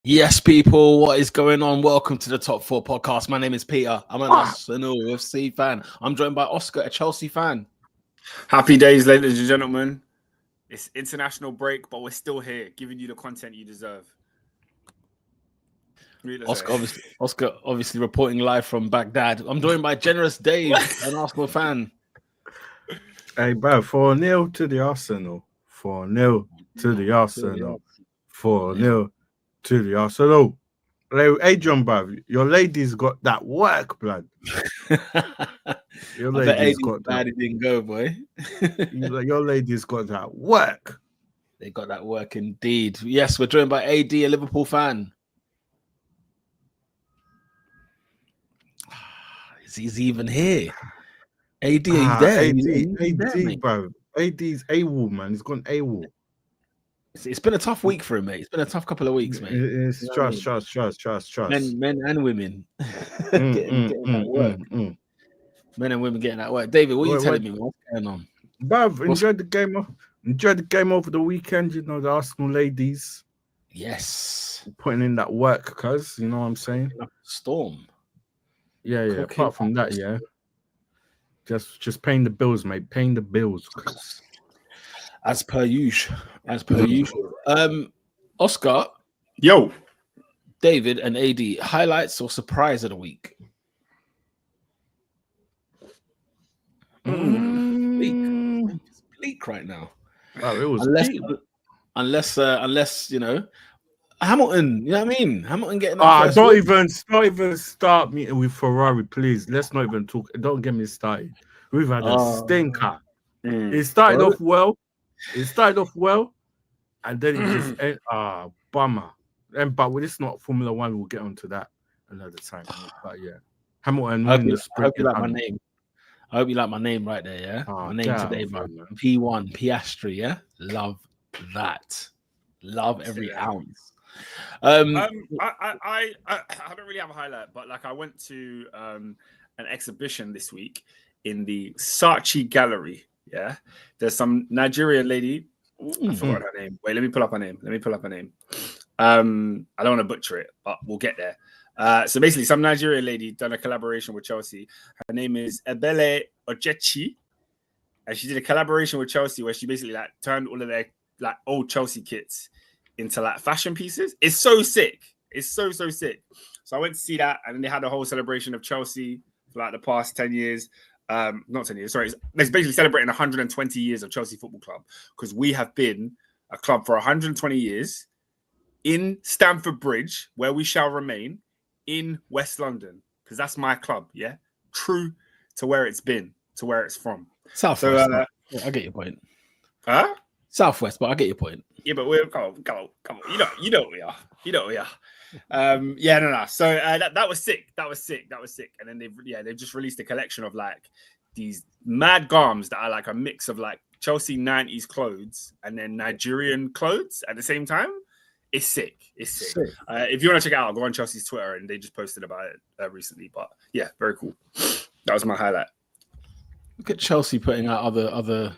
Yes, people, what is going on? Welcome to the Top 4 podcast. My name is Peter. I'm an Arsenal FC fan. I'm joined by Oscar, a Chelsea fan. Happy days, ladies and gentlemen. It's international break, but we're still here, giving you the content you deserve. Oscar obviously reporting live from Baghdad. I'm joined by Generous Dave, an Arsenal fan. Hey, bro, 4-0 to the Arsenal. 4-0 to the Arsenal. 4-0 to the Arsenal. Hey, Adrian, bro, your lady's got that work, blood. Your lady's got that. It didn't go, boy. Your lady's got that work. They got that work indeed. Yes, we're joined by AD, a Liverpool fan. He's even here. AD, are you there? AD, bro. AD's AWOL, man. He's gone AWOL. It's been a tough week for him, mate. It's been a tough couple of weeks, mate. It's trust. Men and women getting that work. Men and women getting that work. David, what are you telling me? What's going on? Bruv, enjoyed the game over the weekend. You know, the Arsenal ladies. Yes. Putting in that work, cuz, you know what I'm saying? Storm. Yeah. Apart from that, yeah. Just paying the bills, mate. Paying the bills. As per usual. Oscar. Yo. David and AD, highlights or surprise of the week? It's bleak right now. Oh, it was unless you know Hamilton. You know what I mean? Hamilton getting. Don't even start me with Ferrari, please. Let's not even talk. Don't get me started. We've had a stinker. It started off well. And then it just bummer. But with this not Formula One, we'll get onto that another time. But yeah, Hamilton winning the sprint. I hope you like my name. I hope you like my name right there, yeah? My name today, bro. P1, Piastri, yeah? Love that. Love every ounce. I don't really have a highlight, but like I went to an exhibition this week in the Saatchi Gallery, yeah? There's some Nigerian lady. I forgot her name. Wait, let me pull up her name. I don't want to butcher it, but we'll get there. So basically, some Nigerian lady done a collaboration with Chelsea. Her name is Ebele Ojechi, and she did a collaboration with Chelsea where she basically like turned all of their like old Chelsea kits into like fashion pieces. It's so sick. It's so sick. So I went to see that, and then they had a whole celebration of Chelsea for like the past 10 years. Not 10 years, sorry. It's basically celebrating 120 years of Chelsea Football Club because we have been a club for 120 years in Stamford Bridge, where we shall remain in West London, because that's my club, yeah? True to where it's been, to where it's from. Southwest. I get your point. Huh? Southwest, but I get your point. Yeah, but we're come on. You know what we are. No. So that was sick. And then they've just released a collection of like these mad garms that are like a mix of like Chelsea 90s clothes and then Nigerian clothes at the same time. It's sick. If you want to check it out, go on Chelsea's Twitter, and they just posted about it recently. But yeah, very cool. That was my highlight. Look at Chelsea putting out other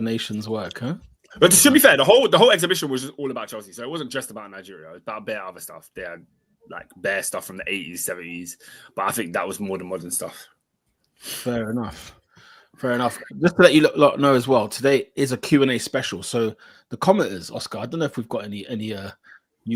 nations' work, huh? But to be fair, the whole exhibition was just all about Chelsea, so it wasn't just about Nigeria. It was about bare other stuff. They had like bare stuff from the 80s, 70s, but I think that was more the modern stuff. Fair enough. Just to let you lot know as well, today is a Q&A special. So the commenters, Oscar, I don't know if we've got any new.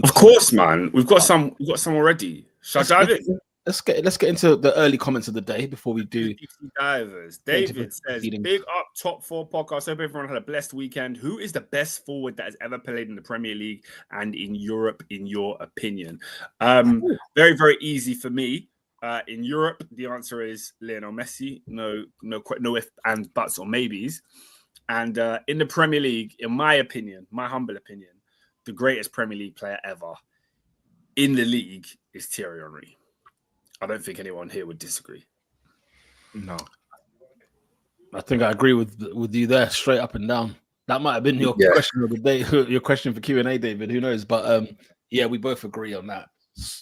Of course, man. We've got some already. Shall I dive in? Let's get into the early comments of the day before we do. Divers. David says, "Big up Top 4 podcast. Hope everyone had a blessed weekend. Who is the best forward that has ever played in the Premier League and in Europe, in your opinion?" Very, very easy for me. In Europe, the answer is Lionel Messi. No if and buts or maybes. And in the Premier League, in my opinion, my humble opinion, the greatest Premier League player ever in the league is Thierry Henry. I don't think anyone here would disagree. No. I think I agree with you there, straight up and down. That might have been your question of the day, your question for Q&A, David. Who knows? But yeah, we both agree on that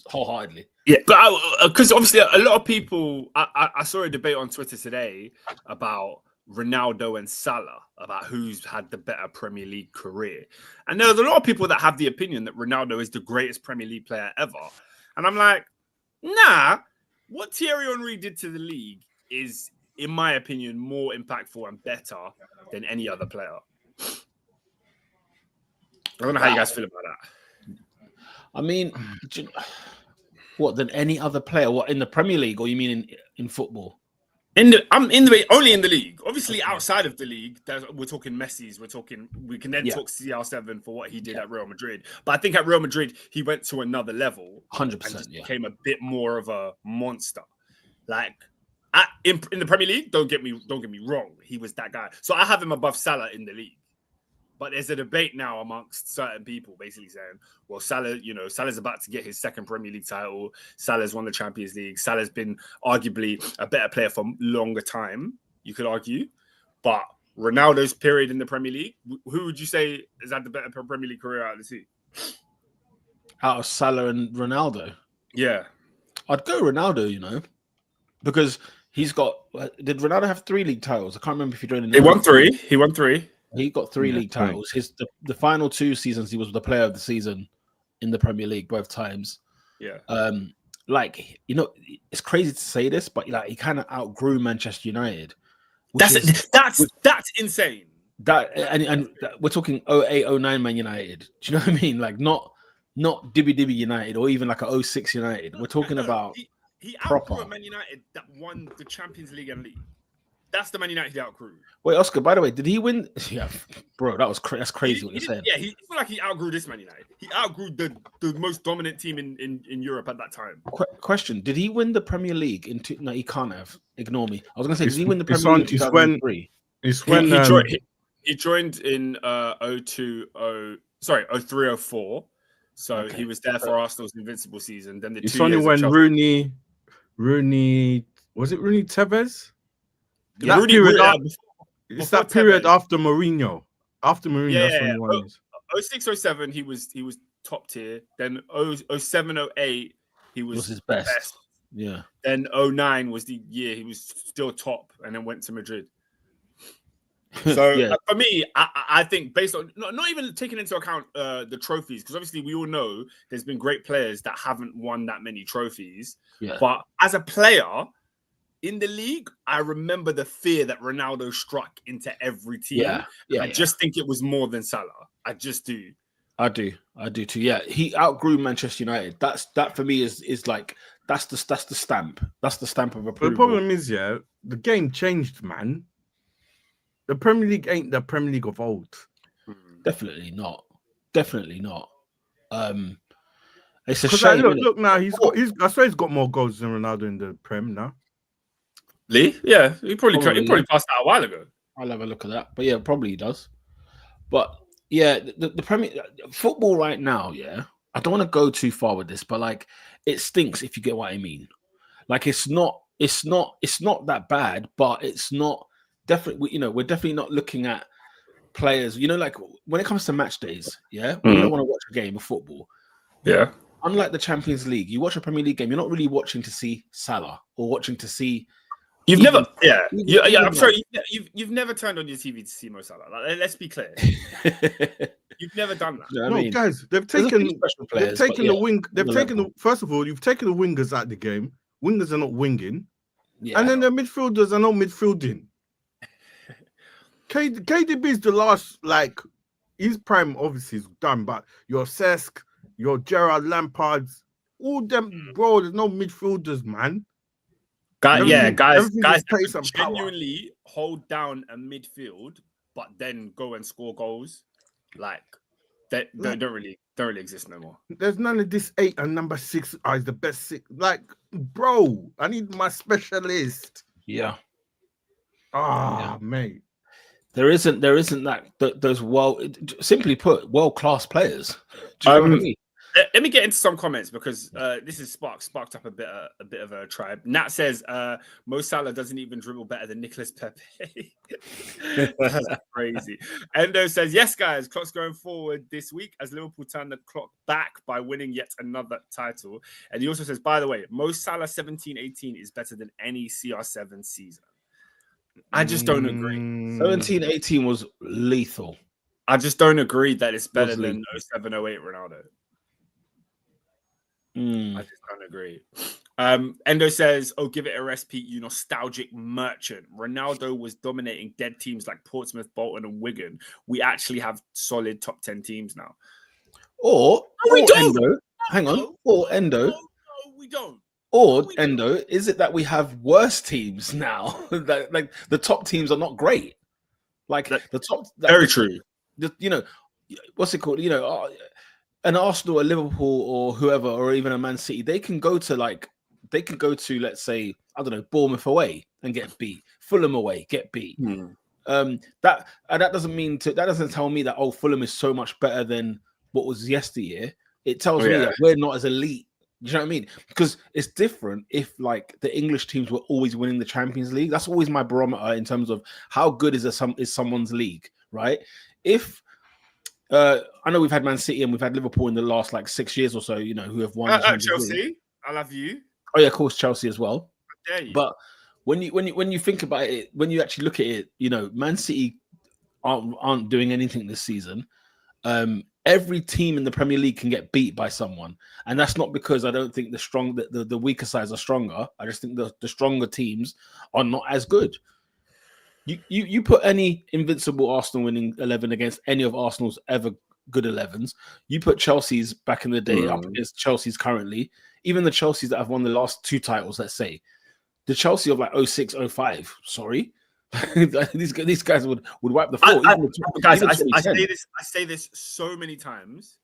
wholeheartedly. Yeah, but because obviously a lot of people, I saw a debate on Twitter today about Ronaldo and Salah about who's had the better Premier League career. And there's a lot of people that have the opinion that Ronaldo is the greatest Premier League player ever. And I'm like, nah, what Thierry Henry did to the league is, in my opinion, more impactful and better than any other player. I don't know how you guys feel about that. I mean, what, than any other player? What, in the Premier League, or you mean in football? Only in the league. Obviously, outside of the league, we're talking Messi's. We can then talk CR7 for what he did at Real Madrid. But I think at Real Madrid, he went to another level. 100%. Became a bit more of a monster. Like in the Premier League, don't get me wrong, he was that guy. So I have him above Salah in the league. But there's a debate now amongst certain people basically saying, well, Salah's about to get his second Premier League title. Salah's won the Champions League. Salah's been arguably a better player for longer time, you could argue. But Ronaldo's period in the Premier League, who would you say has had the better Premier League career out of the two? Out of Salah and Ronaldo? Yeah. I'd go Ronaldo, because he's got... Did Ronaldo have 3 league titles? I can't remember if he joined in... He won three. He got 3 league titles. The final 2 seasons, he was the player of the season in the Premier League both times. Yeah. It's crazy to say this, but he kind of outgrew Manchester United. That's insane. And we're talking 08-09 Man United. Do you know what I mean? Like not Dibby United or even like a 06 United. We're talking about he outgrew a Man United that won the Champions League and league. That's the Man United he outgrew. Wait, Oscar, by the way, did he win? Yeah, bro, that's crazy what you're saying. Yeah, he feel like he outgrew this Man United. He outgrew the most dominant team in Europe at that time. Question, did he win the Premier League? No, he can't have. Ignore me. I was going to say, did he win the Premier League in 2003? He joined in 03-04. So he was there for Arsenal's invincible season. Then it's only when Rooney, was it Rooney Tevez? Yeah, it's that period after Mourinho. After Mourinho, that's when he won. 06-07, he was top tier. Then 07-08, he was his best. Yeah. Then 09 was the year he was still top, and then went to Madrid. So for me, I think based on not even taking into account the trophies, because obviously we all know there's been great players that haven't won that many trophies. Yeah. But as a player in the league, I remember the fear that Ronaldo struck into every team. I just think it was more than Salah. I just do. I do too. Yeah, he outgrew Manchester United. That for me is like that's the stamp. That's the stamp of approval. But the problem is, the game changed, man. The Premier League ain't the Premier League of old. Definitely not. It's a shame. Look now. I swear he's got more goals than Ronaldo in the Prem now. Lee? Yeah, he probably passed that a while ago. I'll have a look at that. But yeah, probably he does. But yeah, the Premier football right now, I don't want to go too far with this, but like it stinks if you get what I mean. Like it's not that bad, but it's not definitely, we're definitely not looking at players, like when it comes to match days, when you don't want to watch a game of football. Yeah. Unlike the Champions League, you watch a Premier League game, you're not really watching to see Salah or watching to see. You've never, I'm sorry, you've never turned on your TV to see Mo Salah. Like, let's be clear. You've never done that. You know what I mean? Guys, they've taken the wing. First of all, you've taken the wingers out of the game. Wingers are not winging, and then the midfielders are not midfielding. KDB is the last, like, his prime obviously is done, but your Cesc, your Gerrard Lampards, all them, bro, there's no midfielders, man. Guys genuinely hold down a midfield, but then go and score goals. Like, they don't really exist no more. There's none of this 8 and number 6 is the best 6. Like, bro, I need my specialist. Yeah. Mate. There isn't those simply put, world-class players. Do you know what I mean? Let me get into some comments because this is sparked up a bit of a tribe. Nat says Mo Salah doesn't even dribble better than Nicolas Pepe. That's crazy. Endo says, yes, guys, clock's going forward this week as Liverpool turn the clock back by winning yet another title. And he also says, by the way, Mo Salah 17-18 is better than any CR7 season. I just don't agree. 17-18 was lethal. I just don't agree that it's better Was than 07-08 Ronaldo. I just don't agree. Endo says, "Oh, give it a rest, Pete. You nostalgic merchant. Ronaldo was dominating dead teams like Portsmouth, Bolton, and Wigan. We actually have solid top 10 teams now." Or we don't. Endo, hang on. Or Endo. No, we don't. Or Endo, is it that we have worse teams now? That like the top teams are not great. Like the top. Very true. You know, what's it called? You know, an Arsenal, a Liverpool, or whoever, or even a Man City, they can go to let's say, I don't know, Bournemouth away and get beat, Fulham away, get beat. That doesn't tell me that Fulham is so much better than what was yesteryear. It tells me that we're not as elite. You know what I mean? Because it's different if like the English teams were always winning the Champions League. That's always my barometer in terms of how good is someone's league, right? If I know we've had Man City and we've had Liverpool in the last like 6 years or so, you know, who have won Chelsea. League. I love you. Oh yeah, of course, Chelsea as well. I dare you. But when you think about it, when you actually look at it, you know, Man City aren't doing anything this season. Every team in the Premier League can get beat by someone, and that's not because I don't think the weaker sides are stronger. I just think the stronger teams are not as good. You put any invincible Arsenal winning 11 against any of Arsenal's ever good 11s. You put Chelsea's back in the day up against Chelsea's currently, even the Chelsea's that have won the last 2 titles. Let's say the Chelsea of like 06, 05. Sorry. these guys would wipe the floor. I say this so many times.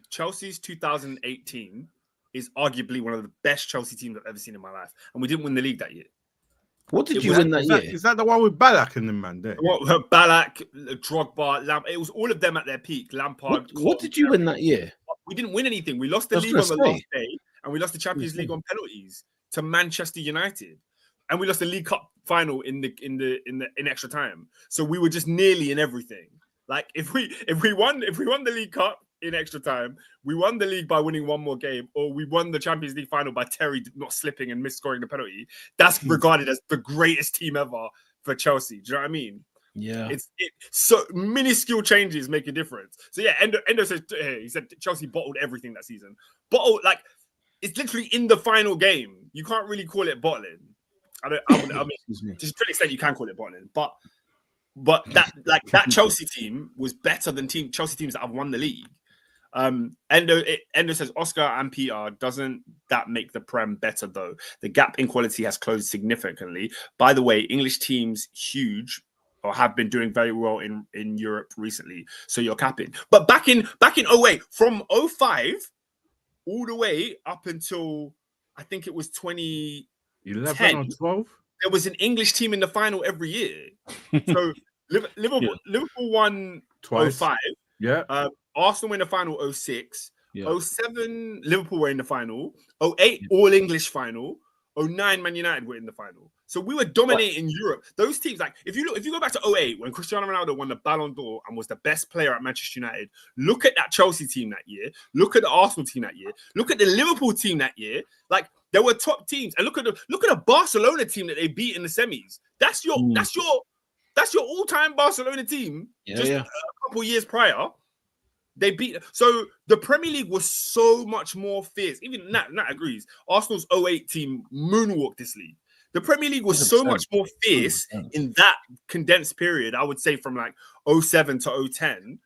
Chelsea's 2018 is arguably one of the best Chelsea teams I've ever seen in my life, and we didn't win the league that year. What did you win that year? Is that the one with Ballack and the man there? Ballack, Drogba, it was all of them at their peak. Lampard. What did you win that year? We didn't win anything. We lost the league on the last day, and we lost the Champions League on penalties to Manchester United. And we lost the League Cup final in extra time. So we were just nearly in everything. Like if we won the League Cup in extra time, we won the league by winning one more game, or we won the Champions League final by Terry not slipping and misscoring the penalty. That's regarded as the greatest team ever for Chelsea. Do you know what I mean? Yeah. So minuscule changes make a difference. So yeah, Endo says he said Chelsea bottled everything that season. Like it's literally in the final game. You can't really call it bottling. I mean, to an extent, you can call it bottling, but that Chelsea team was better than Chelsea teams that have won the league. Endo says Oscar and PR, doesn't that make the Prem better though? The gap in quality has closed significantly. By the way, English teams huge or have been doing very well in Europe recently. So you're capping. But back in 08, from 05 all the way up until I think it was 2011 or 12. There was an English team in the final every year. So Liverpool won twice. 05. Yeah. Arsenal win the final 06. Yeah. 07, Liverpool were in the final. 08, all English final. 09, Man United were in the final. So we were dominating Europe. Those teams, like if you go back to 08, when Cristiano Ronaldo won the Ballon d'Or and was the best player at Manchester United, look at that Chelsea team that year. Look at the Arsenal team that year. Look at the Liverpool team that year. Like there were top teams, and look at the Barcelona team that they beat in the semis. That's your all-time Barcelona team. A couple years prior. They beat. So the Premier League was so much more fierce. Even Nat agrees. Arsenal's 08 team moonwalked this league. The Premier League was 100%. So much more fierce 100%. In that condensed period. I would say from like 07 to 010.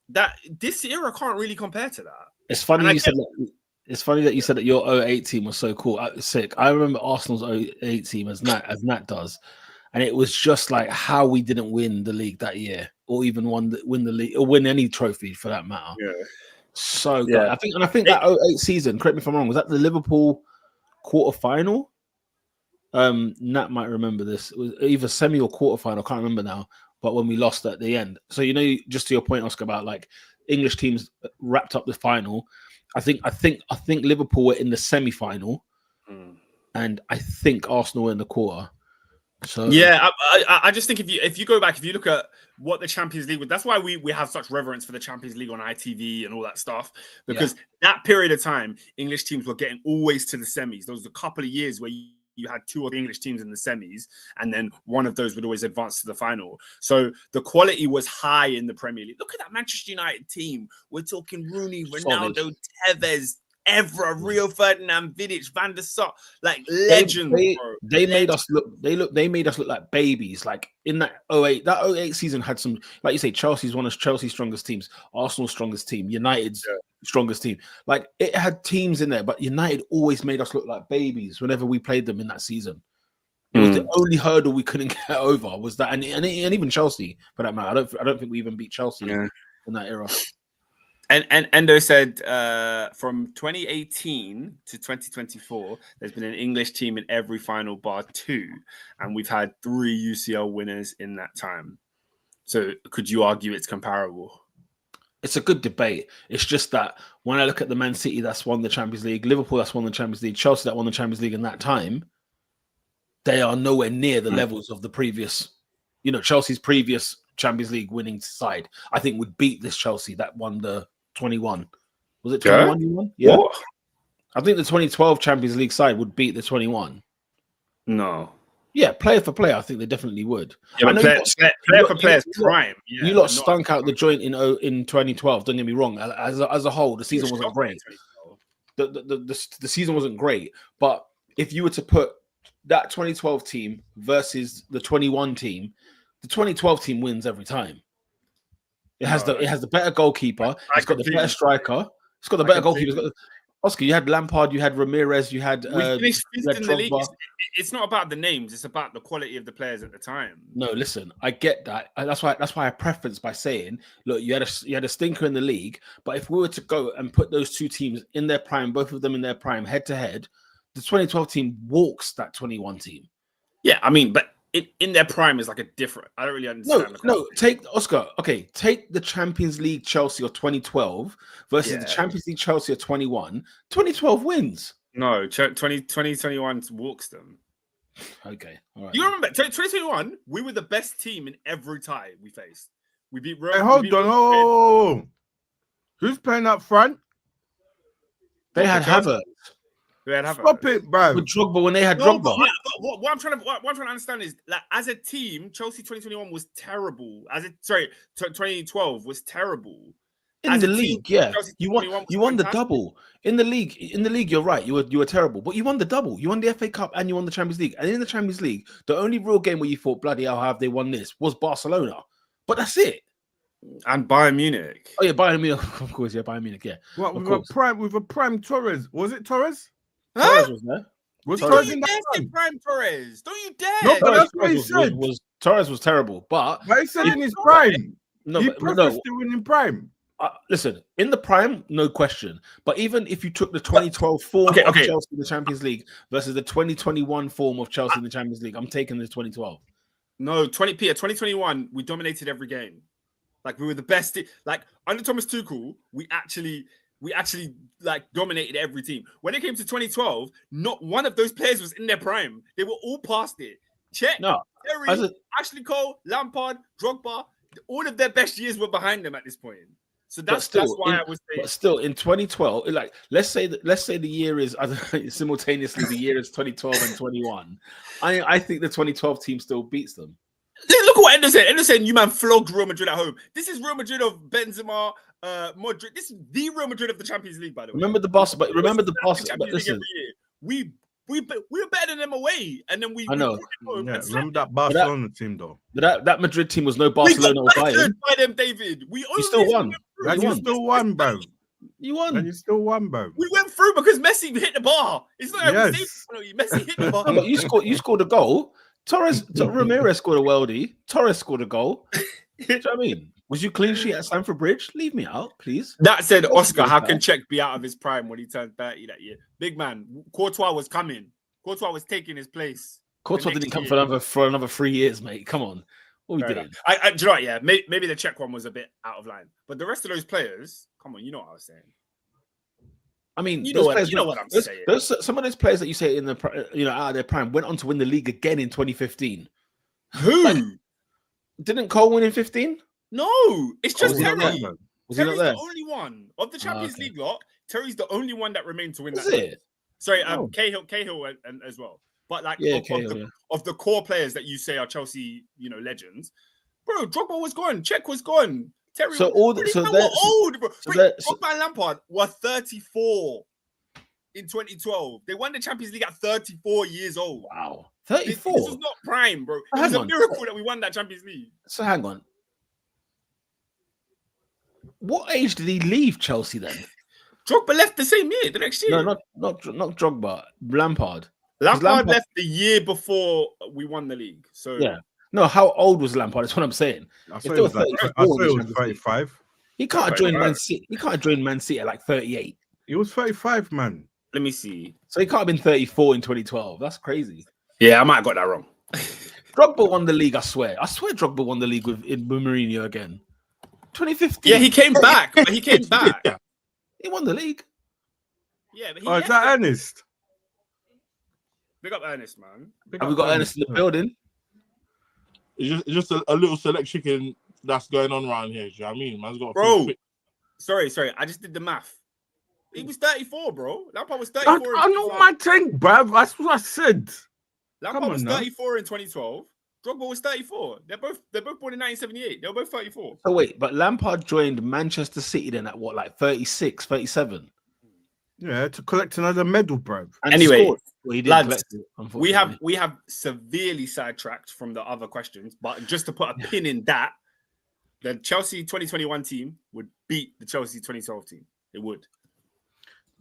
That this era can't really compare to that. It's funny you said that. It's funny that you said that your 08 team was so cool. Sick. I remember Arsenal's 08 team as Nat does. And it was just like how we didn't win the league that year, or even win the league, or win any trophy for that matter. Yeah. So good. I think that 08 season, correct me if I'm wrong, was that the Liverpool quarterfinal? Nat might remember this. It was either semi or quarterfinal, I can't remember now. But when we lost at the end. So just to your point, Oscar, about like English teams wrapped up the final. I think Liverpool were in the semi-final, and I think Arsenal were in the quarter. So yeah, I just think if you go back, if you look at what the Champions League was, that's why we have such reverence for the Champions League on ITV and all that stuff, because that period of time, English teams were getting always to the semis. There was a couple of years where you had 2 of the English teams in the semis, and then one of those would always advance to the final. So the quality was high in the Premier League. Look at that Manchester United team. We're talking Rooney, Ronaldo, Tevez, Evra, Rio Ferdinand, Vidic, Van der Sar, like legends. They made us look. They made us look like babies. Like in that 08, that 08 season had some, like you say, Chelsea's one of Chelsea's strongest teams, Arsenal's strongest team, United's strongest team. Like it had teams in there, but United always made us look like babies whenever we played them in that season. It was the only hurdle we couldn't get over was that, and even Chelsea for that matter. I don't think we even beat Chelsea in that era. And Endo said from 2018 to 2024, there's been an English team in every final bar 2, and we've had 3 UCL winners in that time. So could you argue it's comparable? It's a good debate. It's just that when I look at the Man City that's won the Champions League, Liverpool that's won the Champions League, Chelsea that won the Champions League in that time, they are nowhere near the levels of the previous, Chelsea's previous Champions League winning side. I think would beat this Chelsea that won the 21. Was it 21 you won? Yeah. What? I think the 2012 Champions League side would beat the 21. No. Yeah, player for player, I think they definitely would. Yeah, but player for player's prime. You lot stunk out the joint in 2012. Don't get me wrong. As a whole, the season wasn't great. The season wasn't great. But if you were to put that 2012 team versus the 21 team, the 2012 team wins every time. It has the better goalkeeper. It's got the better striker. It's got the better goalkeeper. Oscar, you had Lampard, you had Ramirez, you had. We finished fifth in the league. It's not about the names; it's about the quality of the players at the time. No, listen, I get that. That's why I preference by saying, look, you had a stinker in the league, but if we were to go and put those 2 teams in their prime, both of them in their prime, head to head, the 2012 team walks that 21 team. Yeah, I mean, but in their prime is like a different. I don't really understand. No. Take Oscar. Okay, take the Champions League Chelsea of 2012 versus the Champions League Chelsea of 21. 2012 wins. No, 2021 walks them. Okay, all right. You remember 2021? We were the best team in every tie we faced. We beat Rome. Hey, hold on. Oh, who's playing up front? They had Havertz. Stop it, bro. With Drogba when they had Drogba. What I'm trying to understand is like as a team, Chelsea 2021 was terrible. 2012 was terrible. In the league, yeah. You won the double. In the league, you're right. You were terrible. But you won the double. You won the FA Cup and you won the Champions League. And in the Champions League, the only real game where you thought, bloody hell, how have they won this? Was Barcelona. But that's it. And Bayern Munich. Oh yeah, Bayern Munich, of course, Bayern Munich, yeah. What with a prime Torres? Was it Torres? Torres was there. Was Torres in that prime Torres? Don't you dare! No, but that's what he said. Torres was terrible, but he said in his prime. No, he prefers to win in prime. Listen, in the prime, no question. But even if you took the 2012 form of Chelsea in the Champions League versus the 2021 form of Chelsea in the Champions League, I'm taking the 2012. No, 2021, we dominated every game. Like we were the best. Like under Thomas Tuchel, we actually like dominated every team. When it came to 2012, not one of those players was in their prime. They were all past it. Terry, Ashley Cole, Lampard, Drogba, all of their best years were behind them at this point. So that's why I was saying. But still, in 2012, like let's say the year is simultaneously the year is 2012 and 21. I think the 2012 team still beats them. Look at what Endo said. Endo said, "You man flogged Real Madrid at home." This is Real Madrid of Benzema, Modric. This is the Real Madrid of the Champions League, by the way. Remember the boss, but listen, we were better than them away, and then we. I know. Remember that Barcelona team though. That Madrid team was no Barcelona or Bayern. By them, David. You still won. You still won, bro. You won. And you still won, bro. We went through because Messi hit the bar. It's not Messi hit the bar. No, you scored a goal. Ramirez scored a worldie. Torres scored a goal. Do you know what I mean? Was you clean sheet at Stamford Bridge? Leave me out, please. That said, Oscar, how can Czech be out of his prime when he turned 30 that year? Big man, Courtois was coming. Courtois was taking his place. Courtois didn't come for another 3 years, mate. Come on. What we doing? Do you know what? Yeah, maybe the Czech one was a bit out of line. But the rest of those players, come on, you know what I was saying. I mean, you know what I'm saying. Some of those players that you say in the out of their prime went on to win the league again in 2015. Who? Didn't Cole win in 15? No, it's just Terry. Was he not there? The only one of the Champions League lot. Terry's the only one that remained to win that. It? Sorry, Cahill and as well. but like Yeah, of the core players that you say are Chelsea, legends, bro. Drogba was gone. Czech was gone. Terry. So all the, so were they're old, bro. so they're- Drogba and Lampard were 34 in 2012. They won the Champions League at 34 years old. wow, This 34. was not prime, bro. It was Hang a on. miracle that we won that Champions League. So hang on. What age did he leave Chelsea then? Drogba left the same year, the next year. No, not Drogba. Lampard. Lampard left the year before we won the league. So Yeah. No, how old was Lampard? That's what I'm saying. I If thought they it were was like 34 I thought in it the was Champions League, 35. he can't have joined Man City. He can't have joined Man City at like 38. He was 35, man. let me see. So he can't have been 34 in 2012. That's crazy. Yeah, I might have got that wrong. Drogba won the league, I swear. I swear Drogba won the league with Mourinho again. 2015. Yeah, he came back. But he came back. Yeah. He won the league. Yeah, but he Oh, is that Ernest? Big up Ernest, man. Have we got Ernest in the building? It's just a little select chicken that's going on around here. Do you know what I mean? Man's got Bro, sorry. I just did the math. He was 34, bro. Lampard was 34. I know my thing, bruv. That's what I said. Lampard was on now. 34 in 2012. Drogba was 34. They're both born in 1978. They were both 34. So wait, but Lampard joined Manchester City then at what, like 36, 37? Yeah, to collect another medal, bruv. And Anyway, scored. Well, he didn't lads, collect it, We unfortunately. have severely sidetracked from the other questions, but just to put a pin in that, the Chelsea 2021 team would beat the Chelsea 2012 team. It would.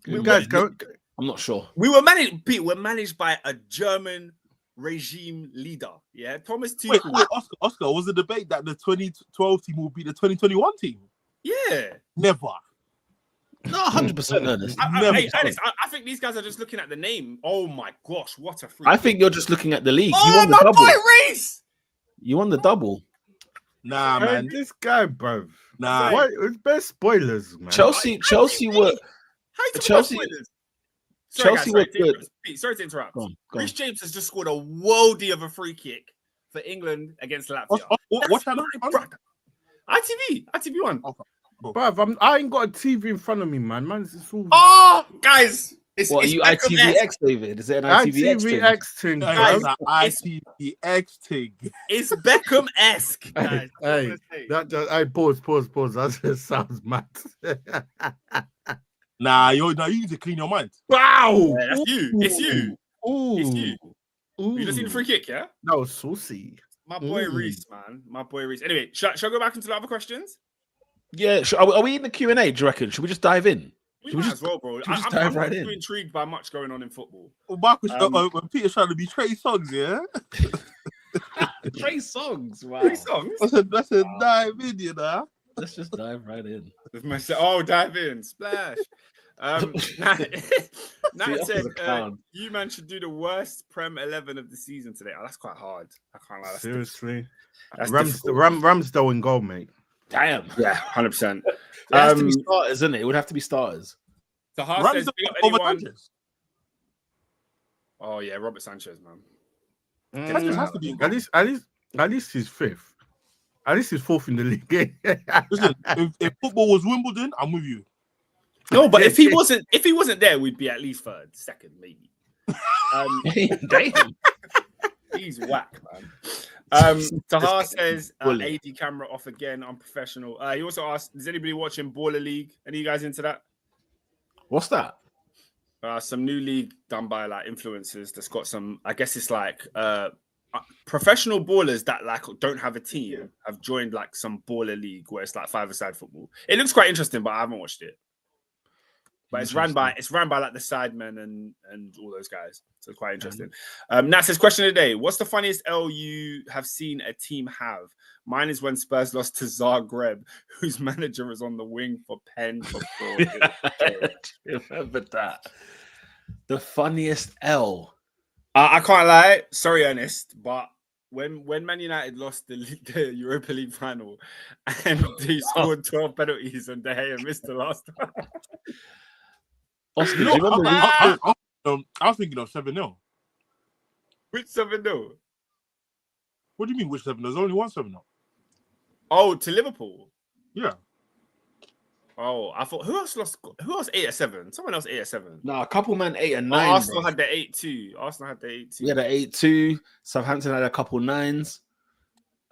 You guys go. I'm not sure. We were managed. Pete, we're managed by a German regime leader. Yeah, Thomas Wait, Tuchel. Oscar, was the debate that the 2012 team will be the 2021 team? Yeah. Never. No, 100% Ernest. Ernest, I think these guys are just looking at the name. Oh my gosh, what a freak! I think you're just looking at the league. You Oh, won the my double. boy Reese. You won the double. Nah, Man, man. this guy, bruv. Nah. Why? It's best spoilers, man. Chelsea were. How you talking Chelsea- about spoilers? Chelsea sorry, were good. Pete, sorry to interrupt. Go on. Reece James has just scored a worldie of a free kick for England against Latvia. What channel? ITV one. Bruv, I ain't got a TV in front of me, man. It's all Oh, guys, it's What are you Beckham-esque. ITVX, David? Is it an ITVX thing? ITVX thing, Guys, bruv. ITVX thing. It's Beckham-esque, guys. Hey, I pause. That just sounds mad. Nah, you need to clean your mind. Wow! Yeah, that's you. It's you. Ooh. It's you. Ooh. You just seen the free kick, yeah? That was saucy. My boy Reese, man. My boy Reese. Anyway, shall I go back into the other questions? Yeah. Are we in the Q&A, do you reckon? Should we just dive in? We Should we might just- as well, bro. should we just I'm dive not right too in? intrigued by much going on in football. Marcus, Um, when Peter's trying to be Trey Songs, yeah? Trey Songs. Wow. 3 songs. That's a dive in, you know? Let's just dive right in. With myself. Oh, dive in. Splash. Nat Oscar's said, a clown. you man should do the worst Prem 11 of the season today. Oh, that's quite hard. I can't lie. That's Seriously. That's Ramsdale in goal, mate. Damn. Yeah, 100%. It has to be starters, isn't it? It would have to be starters. Sahar says, Ramsdale big up over anyone. Sanchez. Oh, yeah, Robert Sanchez, man. Sanchez has to be in goal. At least he's fifth. At least he's fourth in the league. Listen, if football was Wimbledon, I'm with you. No, but if he wasn't there, we'd be at least third, second, maybe. Damn. He's whack, man. Tahar says Bully. AD camera off again, unprofessional. He also asked, is anybody watching Baller League? Any of you guys into that? What's that? Some new league done by like influencers that's got some, I guess it's like professional ballers that like don't have a team have joined like some baller league where it's like five-a-side football. It looks quite interesting, but I haven't watched it. But it's ran by like the Sidemen and all those guys. So it's quite interesting. Nat says, question of the day. What's the funniest L you have seen a team have? Mine is when Spurs lost to Zagreb, whose manager was on the wing for Penn for 4 years. Remember that. The funniest L. I can't lie. Sorry, Ernest, but when Man United lost the Europa League final and they scored 12 penalties and De Gea missed the last one. Oscar, do you remember? I was thinking of 7-0. Which 7-0? What do you mean, which 7? There's only one 7-0. Oh, to Liverpool. Yeah. Oh, I thought who else lost? Who else 8-7? Someone else 8-7. No, a couple man 8 and Oh, 9. Arsenal bro. had the 8-2. Arsenal had the 8-2. We had an 8-2. Southampton had a couple 9s.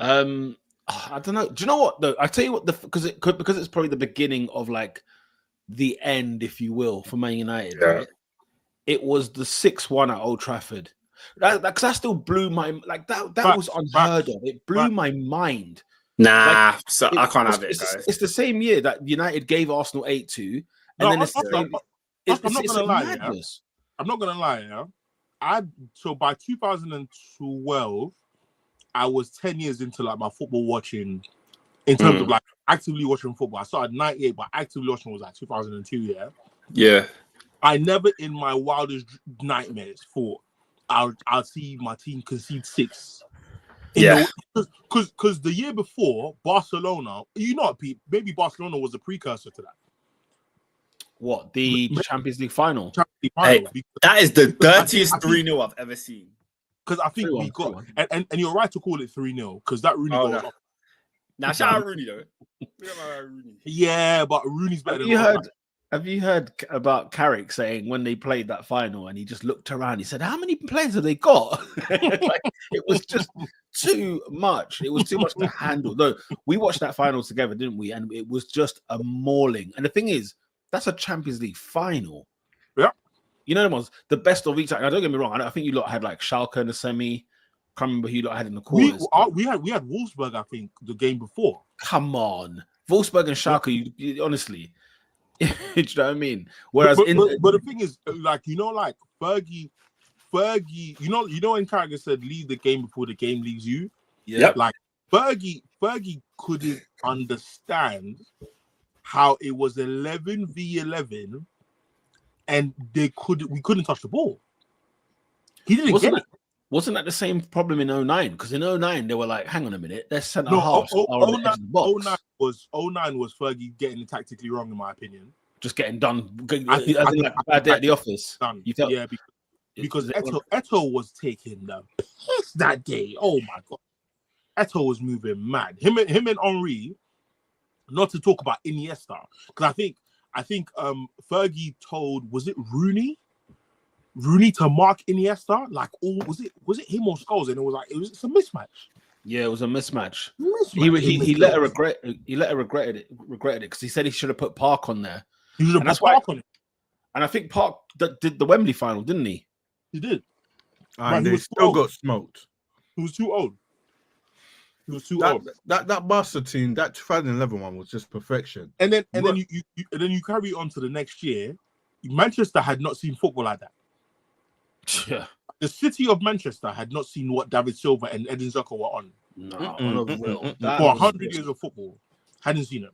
I don't know. Do you know what though? I tell you what, because it's probably the beginning of like the end, if you will, for Man United. Yeah. Right? It was the 6-1 at Old Trafford. That still blew my that was unheard of. It blew my mind. Nah, so I can't have it, guys. It's the same year that United gave Arsenal 8-2, and then it's madness. I'm not gonna lie. Yeah, so by 2012, I was 10 years into like my football watching, in terms of like actively watching football. I started 98, but actively watching was like 2002. Yeah. Yeah. I never in my wildest nightmares thought I'll see my team concede 6. Because the year before, Barcelona, maybe Barcelona was a precursor to that. What, the Champions League final? Hey, that is the dirtiest 3-0 I've ever seen. Because I think we got, and you're right to call it 3-0, because that Rooney goal was off. Now, shout out Rooney, though. Rooney. Yeah, but Rooney's better Have you heard about Carrick saying when they played that final and he just looked around, he said, how many players have they got? Like, it was just too much. It was too much to handle. Though we watched that final together, didn't we? And it was just a mauling. And the thing is, that's a Champions League final. Yeah. You know, the best of each. Now, don't get me wrong. I think you lot had like Schalke in the semi. Can't remember who you lot had in the quarters. We had Wolfsburg, I think, the game before. Come on. Wolfsburg and Schalke, you honestly... Do you know what I mean? Whereas, but the thing is, like Fergie, you know, when Carragher said, "Leave the game before the game leaves you." Yeah, like Fergie couldn't understand how it was 11v11, and we couldn't touch the ball. He didn't get it. Wasn't that the same problem in 09? Because in 09 they were like, hang on a minute, their centre halves are on the edge of the box. 09 was Fergie getting it tactically wrong, in my opinion. Just getting done. As in like a bad day at the office. Done. Yeah, because Eto was taking the piss that day. Oh my god, Eto was moving mad. Him and Henry. Not to talk about Iniesta, because I think Fergie told, was it Rooney to mark Iniesta? Like, was it him or Scholes? And it was like it's a mismatch. Yeah, it was a mismatch. He let her regret it because he said he should have put Park on there. He should have put Park on it. And I think Park did the Wembley final, didn't he? He did. And they still got smoked. He was too old. That Barca team, that 2011 one was just perfection. And then you carry on to the next year. Manchester had not seen football like that. Yeah. The city of Manchester had not seen what David Silva and Edin Dzeko were on. No, for 100 years of football, hadn't seen it.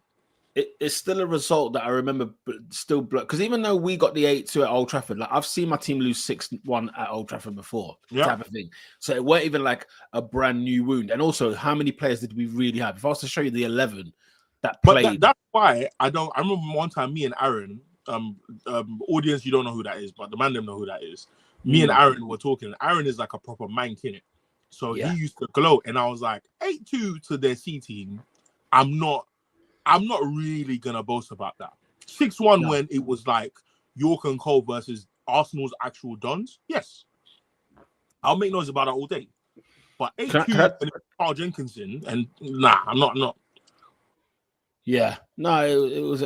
It's still a result that I remember still because even though we got the 8-2 at Old Trafford, like I've seen my team lose 6-1 at Old Trafford before, type of thing. So it weren't even like a brand new wound. And also, how many players did we really have? If I was to show you the 11 that played, that's why I remember one time me and Aaron, audience, you don't know who that is, but the man them know who that is. Me and Aaron were talking. Aaron is like a proper mank in it, so he used to gloat, and I was like, 8-2 to their C team. I'm not really gonna boast about that. 6-1 when it was like York and Cole versus Arsenal's actual dons. Yes, I'll make noise about it all day. But 8-2 and Carl Jenkinson, and nah, I'm not. Yeah, no, it was.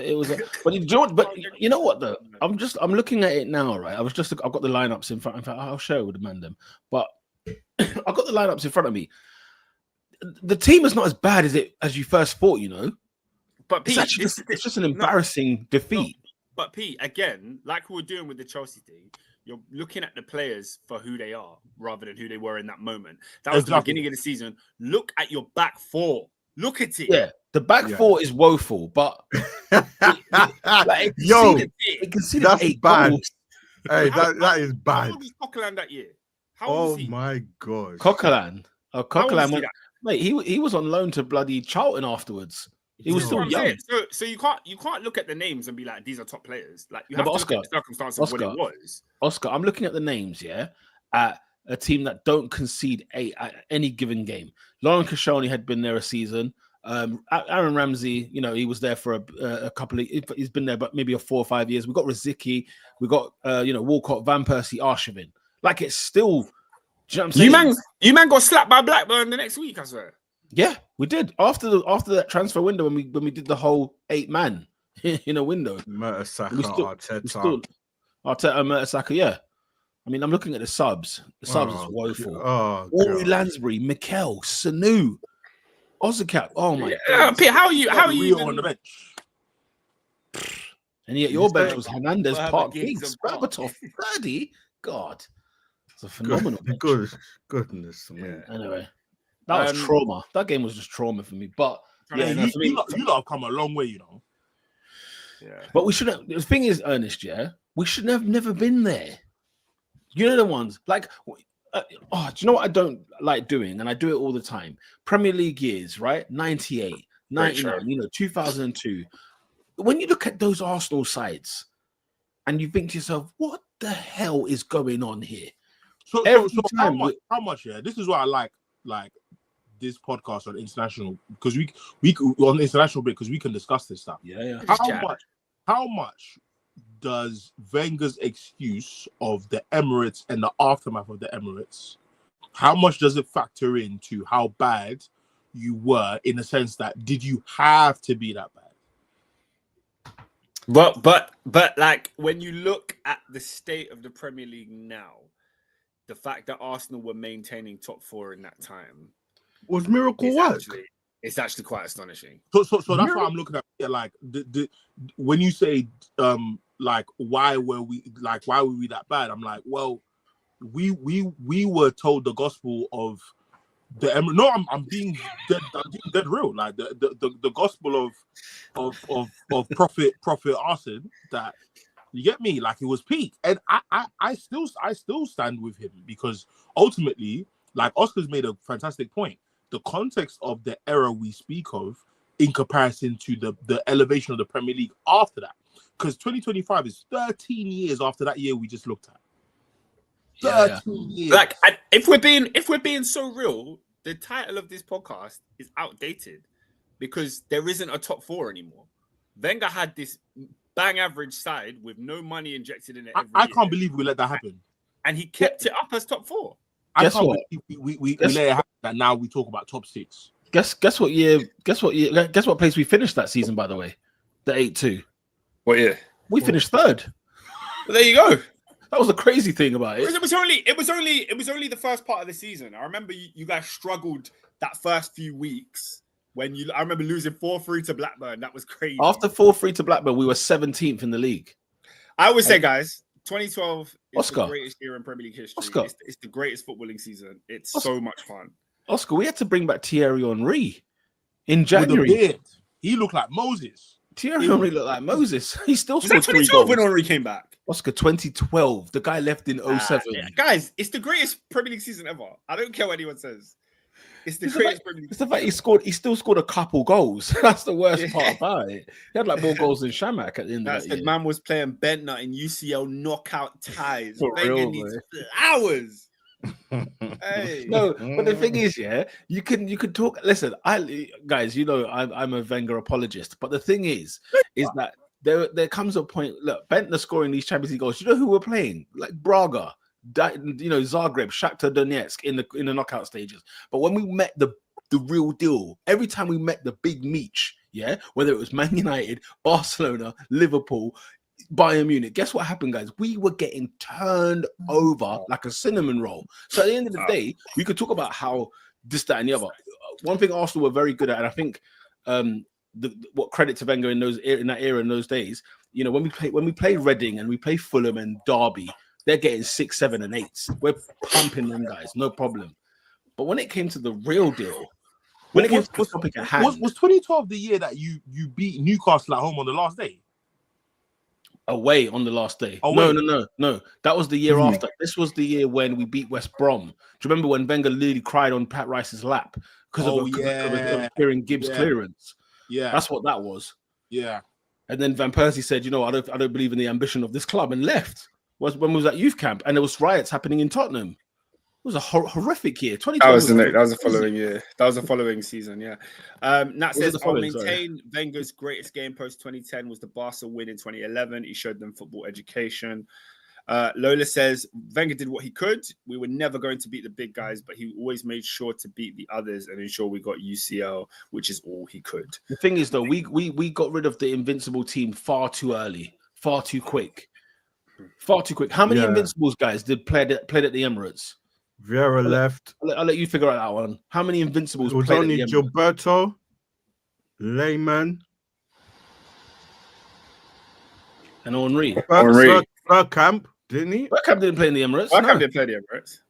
But you know what though? I'm looking at it now, right? I've got the lineups in front. In fact, I'll show it with Amanda. But I've got the lineups in front of me. The team is not as bad as you first thought, you know. But Pete, it's just an embarrassing defeat. But Pete, again, like we were doing with the Chelsea thing, you're looking at the players for who they are rather than who they were in that moment. That was the beginning of the season. Look at your back four. Look at it. Yeah, the back four is woeful, but it can see that's 8 bad. goals. Hey, that is bad. How old was Coquelin that year? Oh my god, Coquelin. Oh, Coquelin. Mate, he was on loan to bloody Charlton afterwards. He was still young. So you can't look at the names and be like, these are top players. Like you have to look at the circumstances of what it was. Oscar, I'm looking at the names, at a team that don't concede 8 at any given game. Lauren Koscielny had been there a season. Aaron Ramsey, he was there for a couple of. He's been there, but maybe 4 or 5 years. We got Rosicky, we got Walcott, Van Persie, Arshavin. Like it's still. Do you know what I'm saying? You man got slapped by Blackburn the next week, I swear. Yeah, we did after that transfer window when we did the whole 8-man window. Mertesacker, Arteta, Mertesacker, yeah. I mean, I'm looking at the subs. The subs is woeful. Ori Lansbury, Mikel, Sanu, Ozakap. Oh my god. Pete, how are you even on the bench? And yet your bench was Hernandez, Park, Giggs, Berbatov, 30. God, it's a phenomenal. Goodness me. Anyway, that was trauma. That game was just trauma for me. But yeah, you lot have come a long way, Yeah. But we shouldn't. The thing is, Ernest, we should have never been there. You know the ones like. Do you know what I don't like doing? And I do it all the time. Premier League years, right? 98, 99, 2002. When you look at those Arsenal sides and you think to yourself, what the hell is going on here? So how much? Yeah, this is what I like this podcast on international because we on the international bit because we can discuss this stuff. Yeah. How much does Wenger's excuse of the Emirates and the aftermath of the Emirates, how much does it factor into how bad you were in the sense that did you have to be that bad? But like when you look at the state of the Premier League now, the fact that Arsenal were maintaining top 4 in that time was miracle work. It's actually quite astonishing. So that's why I'm looking at it. Like the when you say like why were we that bad? I'm like, well, we were told the gospel of the Emirates. No, I'm being dead real. Like the gospel of prophet Arsene that you get me. Like it was peak, and I still stand with him because ultimately, like Oscar's made a fantastic point. The context of the era we speak of in comparison to the elevation of the Premier League after that. Because 2025 is 13 years after that year we just looked at. 13 years. Like, if we're being so real, the title of this podcast is outdated because there isn't a top 4 anymore. Wenger had this bang average side with no money injected in it. I can't believe we let that happen. And he kept it up as top 4. I can't believe we let it happen that now we talk about top 6. Guess what place we finished that season, by the way? The 8-2. What year? We finished 3rd. Well, there you go. That was the crazy thing about it. It was only the first part of the season. I remember you guys struggled that first few weeks when I remember losing 4-3 to Blackburn. That was crazy. After 4-3 to Blackburn, we were 17th in the league. I would say, guys, 2012 is the greatest year in Premier League history. Oscar. It's the greatest footballing season. It's so much fun. Oscar, we had to bring back Thierry Henry in January. With the beard. He looked like Moses. Thierry Henry looked like Moses. He still scored 3 2012 goals. when Henry came back? Oscar, 2012. The guy left in 07. Yeah. Guys, it's the greatest Premier League season ever. I don't care what anyone says. It's the greatest Premier League season. It's the fact he still scored a couple goals. That's the worst part about it. He had like more goals than Shamak at the end of that year. Man was playing Bentner in UCL knockout ties. For real, needs flowers. Hey. No, but the thing is, you can talk. Listen, guys, I'm a Wenger apologist, but the thing is that there comes a point. Look, Bentner scoring these Champions League goals. You know who we're playing? Like Braga, Zagreb, Shakhtar Donetsk in the knockout stages. But when we met the real deal, every time we met the big Meech, whether it was Man United, Barcelona, Liverpool, Bayern Munich, guess what happened, guys? We were getting turned over like a cinnamon roll. So at the end of the day, we could talk about how this, that, and the other. One thing Arsenal were very good at, and I think what credit to Wenger in that era in those days, when we play Reading and we play Fulham and Derby, they're getting 6, 7, and 8s. We're pumping them guys, no problem. But when it came to the real deal, when it came to the topic at hand, was 2012 the year that you beat Newcastle at home on the last day? Away on the last day. Away. No. That was the year after. This was the year when we beat West Brom. Do you remember when Wenger literally cried on Pat Rice's lap because of Kieran Gibbs' clearance? Yeah, that's what that was. Yeah. And then Van Persie said, I don't believe in the ambition of this club and left. When was that youth camp? And there was riots happening in Tottenham. was a horrific year. 2020 that was the following year. That was the following season. Yeah. Nat says, "I'll maintain Wenger's greatest game post 2010 was the Barca win in 2011. He showed them football education." Lola says, "Wenger did what he could. We were never going to beat the big guys, but he always made sure to beat the others and ensure we got UCL, which is all he could." The thing is, though, we got rid of the invincible team far too early, far too quick. How many Invincibles guys played at the Emirates? Vieira left. I'll let you figure out that one. How many Invincibles? It was only Gilberto, Lehmann, and Henry. Bergkamp, didn't he? Bergkamp didn't play in the Emirates. Bergkamp didn't play the Emirates.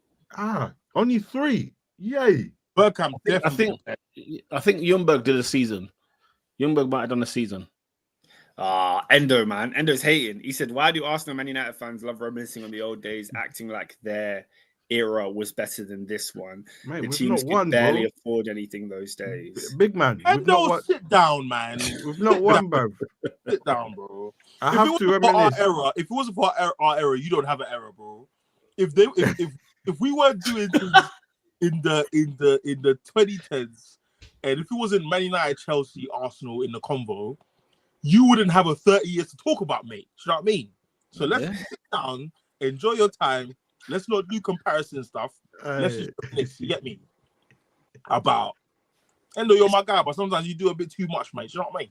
Only 3. Yay! Bergkamp. I think Ljungberg did a season. Ljungberg might have done a season. Endo, man. Endo's hating. He said, "Why do Arsenal and Man United fans love reminiscing on the old days, acting like their era was better than this one? Mate, the teams could barely afford anything those days." Big man. Endo, sit down, man. We've not won, bro. Sit down, bro. If it wasn't for our era, you don't have an era, bro. If we weren't doing things in the 2010s, and if it wasn't Man United, Chelsea, Arsenal in the convo, you wouldn't have a 30 years to talk about, mate. You know what I mean? So let's sit down, enjoy your time. Let's not do comparison stuff. Let's just replace, you get me? About Endo, you're my guy, but sometimes you do a bit too much, mate. You know what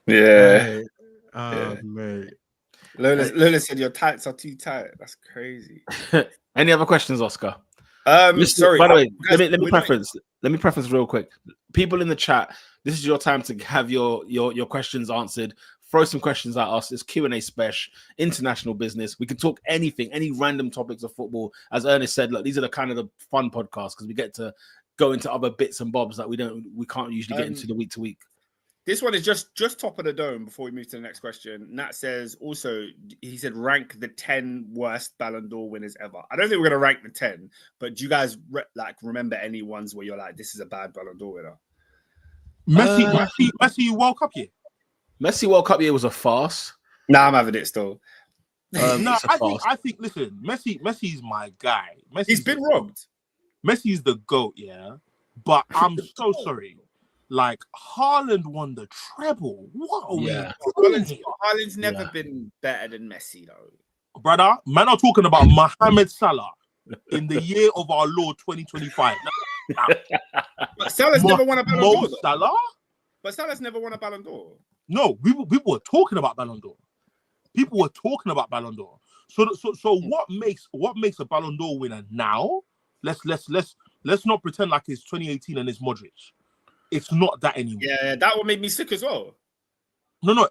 I mean? Yeah. Mate. Lola said your tights are too tight. That's crazy. Any other questions, Oscar? Sorry. By the way, let me preface real quick. People in the chat, this is your time to have your questions answered. Throw some questions at us. It's Q&A special, international business. We can talk anything, any random topics of football. As Ernest said, look, these are the kind of the fun podcasts because we get to go into other bits and bobs that we can't usually get into the week to week. This one is just top of the dome before we move to the next question. Nat says also, he said, rank the 10 worst Ballon d'Or winners ever. I don't think we're going to rank the 10, but do you guys remember any ones where you're like, this is a bad Ballon d'Or winner? Messi World Cup year. Messi World Cup year was a farce. Nah, I'm having it still. I think. Listen, Messi's my guy. He's been robbed. Messi's the GOAT, yeah. But I'm so sorry. Like Haaland won the treble. What are we doing here? Haaland's never been better than Messi, though. Brother, man, are talking about Mohamed Salah in the year of our Lord 2025. But Salah's never won a Ballon d'Or. Salah? But Salah's never won a Ballon d'Or. No, people were talking about Ballon d'Or. People were talking about Ballon d'Or. So what makes a Ballon d'Or winner now? Let's not pretend like it's 2018 and it's Modric. It's not that anymore. Yeah, that one made me sick as well. No,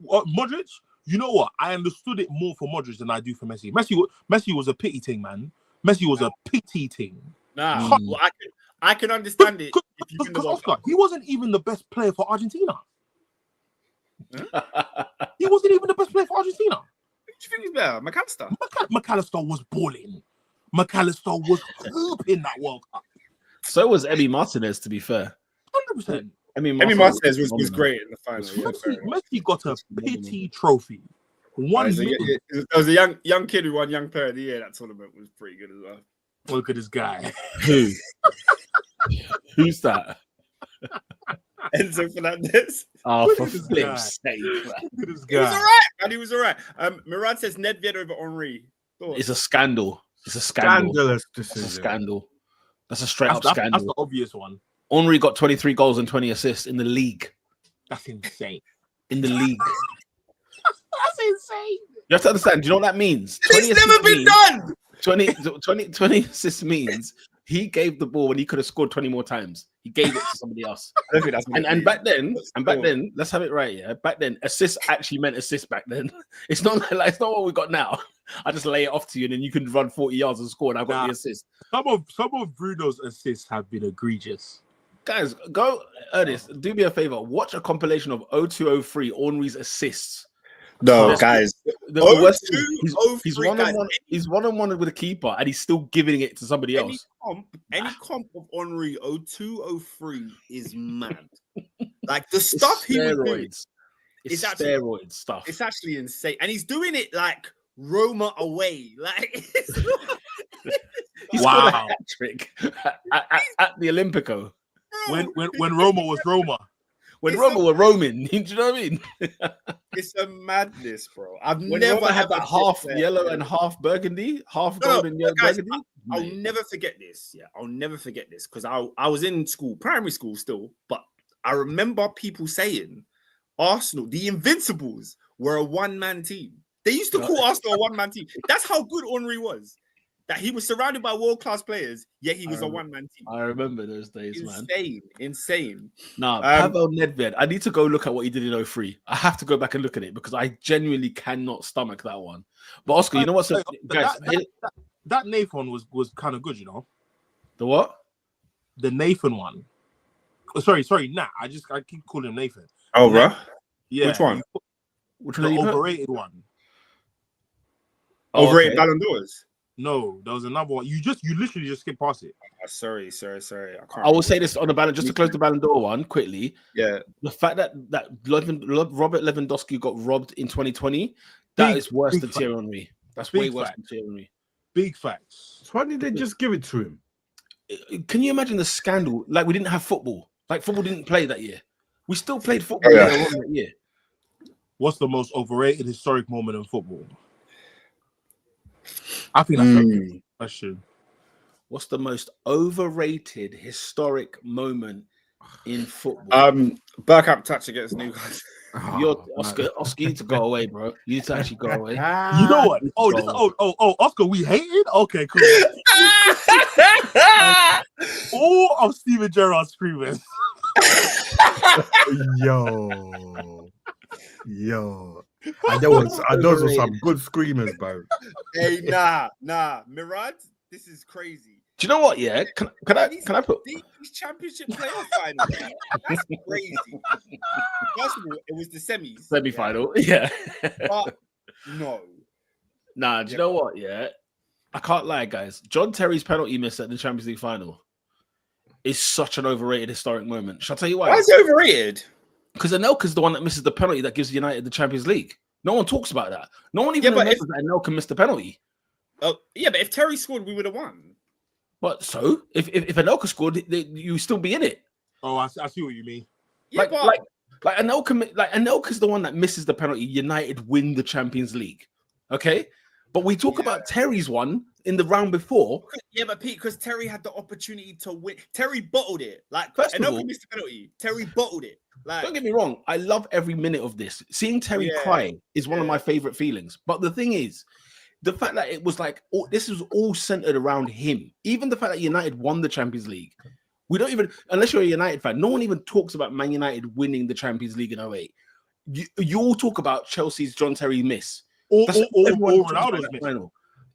Modric. You know what? I understood it more for Modric than I do for Messi. Messi was a pity thing, man. Messi was a pity thing. Nah, well, I can understand it. Because Oscar, he wasn't even the best player for Argentina. He wasn't even the best player for Argentina. Who do you think he's better? McAllister? McAllister was balling. McAllister was hooping that World Cup. So was Emi Martinez, to be fair. 100%. Emi Martinez was great in the final. Messi got a pity trophy. There was a young kid who won Young Player of the Year. That tournament was pretty good as well. Look at this guy. Who? Who's that? Enzo Fernandez. Oh, for flip's sake. He was all right, man. He was all right. Murad says Nedved over Henry. It's a scandal. It's a scandal. Scandalous decision. That's a scandal. That's a straight up scandal. That's the obvious one. Henry got 23 goals and 20 assists in the league. That's insane. In the league. That's insane. You have to understand. Do you know what that means? It's never been done. 20 assists means he gave the ball when he could have scored 20 more times. He gave it to somebody else. I don't think that's and back then, let's have it right. Yeah, back then, assists actually meant assists. Back then, it's not what we got now. I just lay it off to you, and then you can run 40 yards and score, and I've got the assist. Some of Bruno's assists have been egregious. Guys, go, Ernest, do me a favor. Watch a compilation of 0203 Henry's assists. No, guys. He's one-on-one with a keeper, and he's still giving it to somebody else. Any comp of Henry 0203 is mad. Like the stuff he was doing. It's steroid stuff. It's actually insane, and he's doing it like Roma away. Like He scored a hat trick at the Olympico. When Roma was Roma. When Roma were Roman, do you know what I mean? It's a madness, bro. I've When never Roma had that half there, yellow and half burgundy, half No, gold and yellow guys, burgundy. I'll Mate. never forget this. Yeah, I'll never forget this because I was in school, primary school still, but I remember people saying Arsenal, the Invincibles, were a one-man team. They used to call Arsenal a one-man team. That's how good Henry was. That he was surrounded by world-class players, yet he was a one-man team. I remember those days, Insane. Nah, Pavel Nedved. I need to go look at what he did in 03. I have to go back and look at it because I genuinely cannot stomach that one. But Oscar, you know what? So, guys, that Nathan was kind of good, you know. The what? The Nathan one. Oh, sorry, nah. I keep calling him Nathan. Oh, bro. Yeah. Which one? Which The one? overrated one. Overrated Ballon d'Ors. No, there was another one. You literally just skip past it. Sorry. I will say this on the Ballon, just to close the Ballon d'Or one quickly. Yeah. The fact that Robert Lewandowski got robbed in 2020, that is worse than Thierry Henry. That's way worse than Thierry Henry. Big facts. So why did they just give it to him? Can you imagine the scandal? Like, we didn't have football. Like, football didn't play that year. We still played football that year. What's the most overrated historic moment in football? I think that's a question. What's the most overrated historic moment in football? Bergkamp touch against Newcastle. You're Oscar, you need to go away, bro. You need to actually go away. You know what? Oscar, we hated? Okay, cool. All of Steven Gerrard's screaming. Yo. And those were some good screamers, bro. Hey, nah. Mirad, this is crazy. Do you know what? Yeah, can I put these championship playoff final? That's crazy. First of all, it was the semi-final. Yeah. But no. Nah, do you know what? Yeah, I can't lie, guys. John Terry's penalty miss at the Champions League final is such an overrated historic moment. Shall I tell you why? Why is it overrated? Because Anelka's the one that misses the penalty that gives United the Champions League. No one talks about that. No one even remembers that Anelka missed the penalty. Oh, yeah, but if Terry scored, we would have won. But so, if Anelka scored, you still be in it. Oh, I see what you mean. Yeah, like Anelka's the one that misses the penalty. United win the Champions League. Okay? But we talk about Terry's one in the round before. Yeah, but Pete, because Terry had the opportunity to win. Terry bottled it. Like, first of all, Anelka missed the penalty. Terry bottled it. Like, don't get me wrong. I love every minute of this. Seeing Terry cry is one of my favorite feelings. But the thing is, the fact that it was like, this was all centered around him. Even the fact that United won the Champions League. We don't even, unless you're a United fan, no one even talks about Man United winning the Champions League in 08. You all talk about Chelsea's John Terry miss. Or Ronaldo's miss.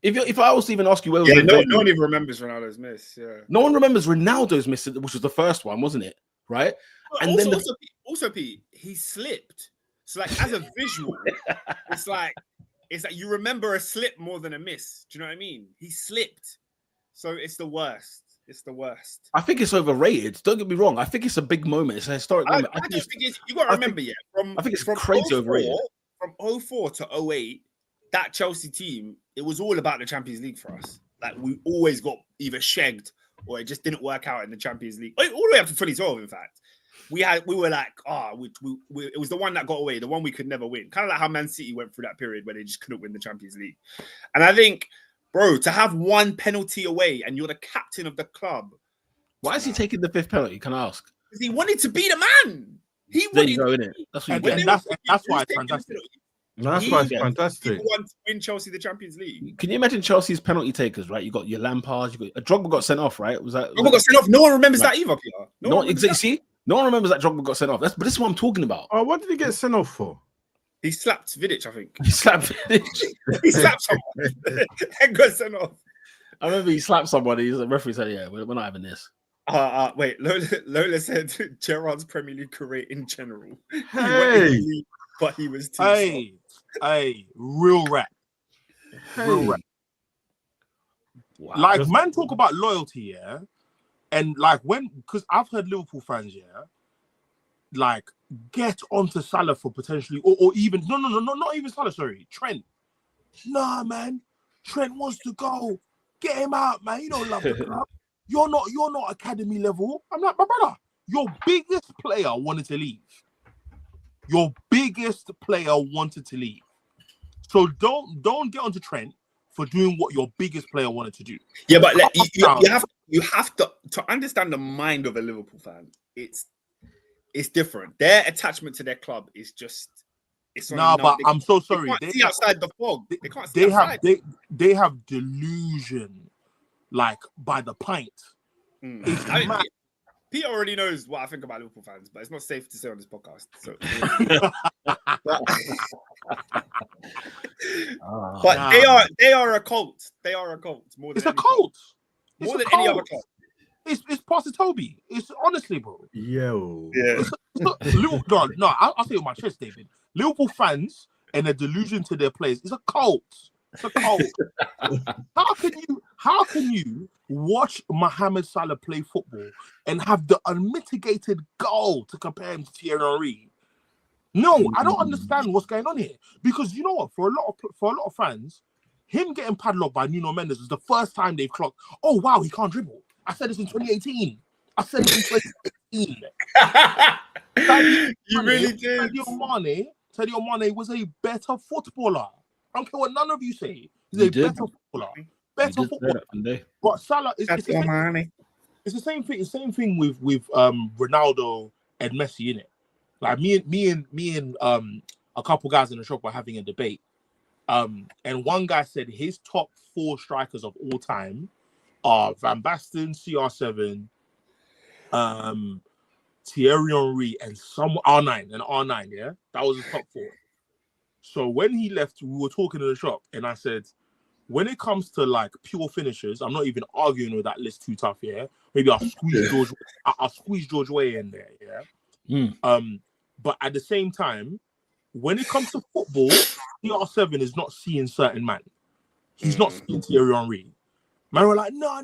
If I was to even ask you, no one even remembers Ronaldo's miss. Yeah, no one remembers Ronaldo's miss, which was the first one, wasn't it? Right? But and also, Pete, he slipped. So, like, as a visual, it's like you remember a slip more than a miss. Do you know what I mean? He slipped, so it's the worst. It's the worst. I think it's overrated. Don't get me wrong. I think it's a big moment. It's a historic moment. I just think you got to remember, I think it's crazy overrated. From 04 to 08, that Chelsea team, it was all about the Champions League for us. Like, we always got either shagged or it just didn't work out in the Champions League. All the way up to 2012, in fact. We were like, it was the one that got away, the one we could never win. Kind of like how Man City went through that period where they just couldn't win the Champions League. And I think, bro, to have one penalty away and you're the captain of the club. Why is he taking the fifth penalty? Can I ask? Because he wanted to be the man. He there you go, innit? That's what you get. That's why it's fantastic. That's why it's fantastic. He wants to win Chelsea the Champions League. Can you imagine Chelsea's penalty takers, right? You got your Lampard, Drogba got sent off, right? Drogba got sent off. No one remembers that either, Peter. No one exactly. No one remembers that Drogba got sent off. But this is what I'm talking about. Oh, what did he get sent off for? He slapped Vidic, I think. He slapped Vidic. He slapped someone and got sent off. I remember he slapped somebody. The referee said, "Yeah, we're not having this." Wait, Lola said Gerrard's Premier League career in general. Hey, but he was too real rap. Real rap. Wow. Like, man, talk about loyalty, yeah. And like because I've heard Liverpool fans, yeah, like get onto Salah for potentially, or even not even Salah. Sorry, Trent. Nah, man, Trent wants to go. Get him out, man. You don't love the club. You're not academy level. I'm like, my brother, your biggest player wanted to leave. Your biggest player wanted to leave. So don't get onto Trent for doing what your biggest player wanted to do. Yeah, but like, you have to understand the mind of a Liverpool fan. It's different. Their attachment to their club is just. But I'm so sorry. They can't see outside the fog. They can't see they outside. They have delusion, like by the pint. It's mad. Peter already knows what I think about Liverpool fans, but it's not safe to say on this podcast. So, but they are a cult. They are a cult. It's a cult. More than any other club. It's Pastor Toby. It's honestly, bro. Yo. Yeah. I'll say it with my chest, David. Liverpool fans and a delusion to their players is a cult. It's a cult. How can you watch Mohamed Salah play football and have the unmitigated goal to compare him to Thierry Henry? No, I don't understand what's going on here. Because you know what? For a lot of fans, him getting padlocked by Nuno Mendes is the first time they've clocked. Oh wow, he can't dribble. I said this in 2018. I said it in 2018. You really did. Sadio Mane was a better footballer. I don't care what none of you say. He's a better footballer. Better footballer. But Salah is it's the same thing. It's the same thing with Ronaldo and Messi, innit? Like me and a couple guys in the shop were having a debate. And one guy said his top 4 strikers of all time are Van Basten, CR7, Thierry Henry, and some R9, yeah? That was his top 4. So when he left, we were talking in the shop, and I said, when it comes to like pure finishers, I'm not even arguing with that list too tough, yeah? Maybe I'll squeeze George Way in there, yeah? But at the same time, when it comes to football, CR7 is not seeing certain man. He's not seeing Thierry Henry. Man, we're like, no.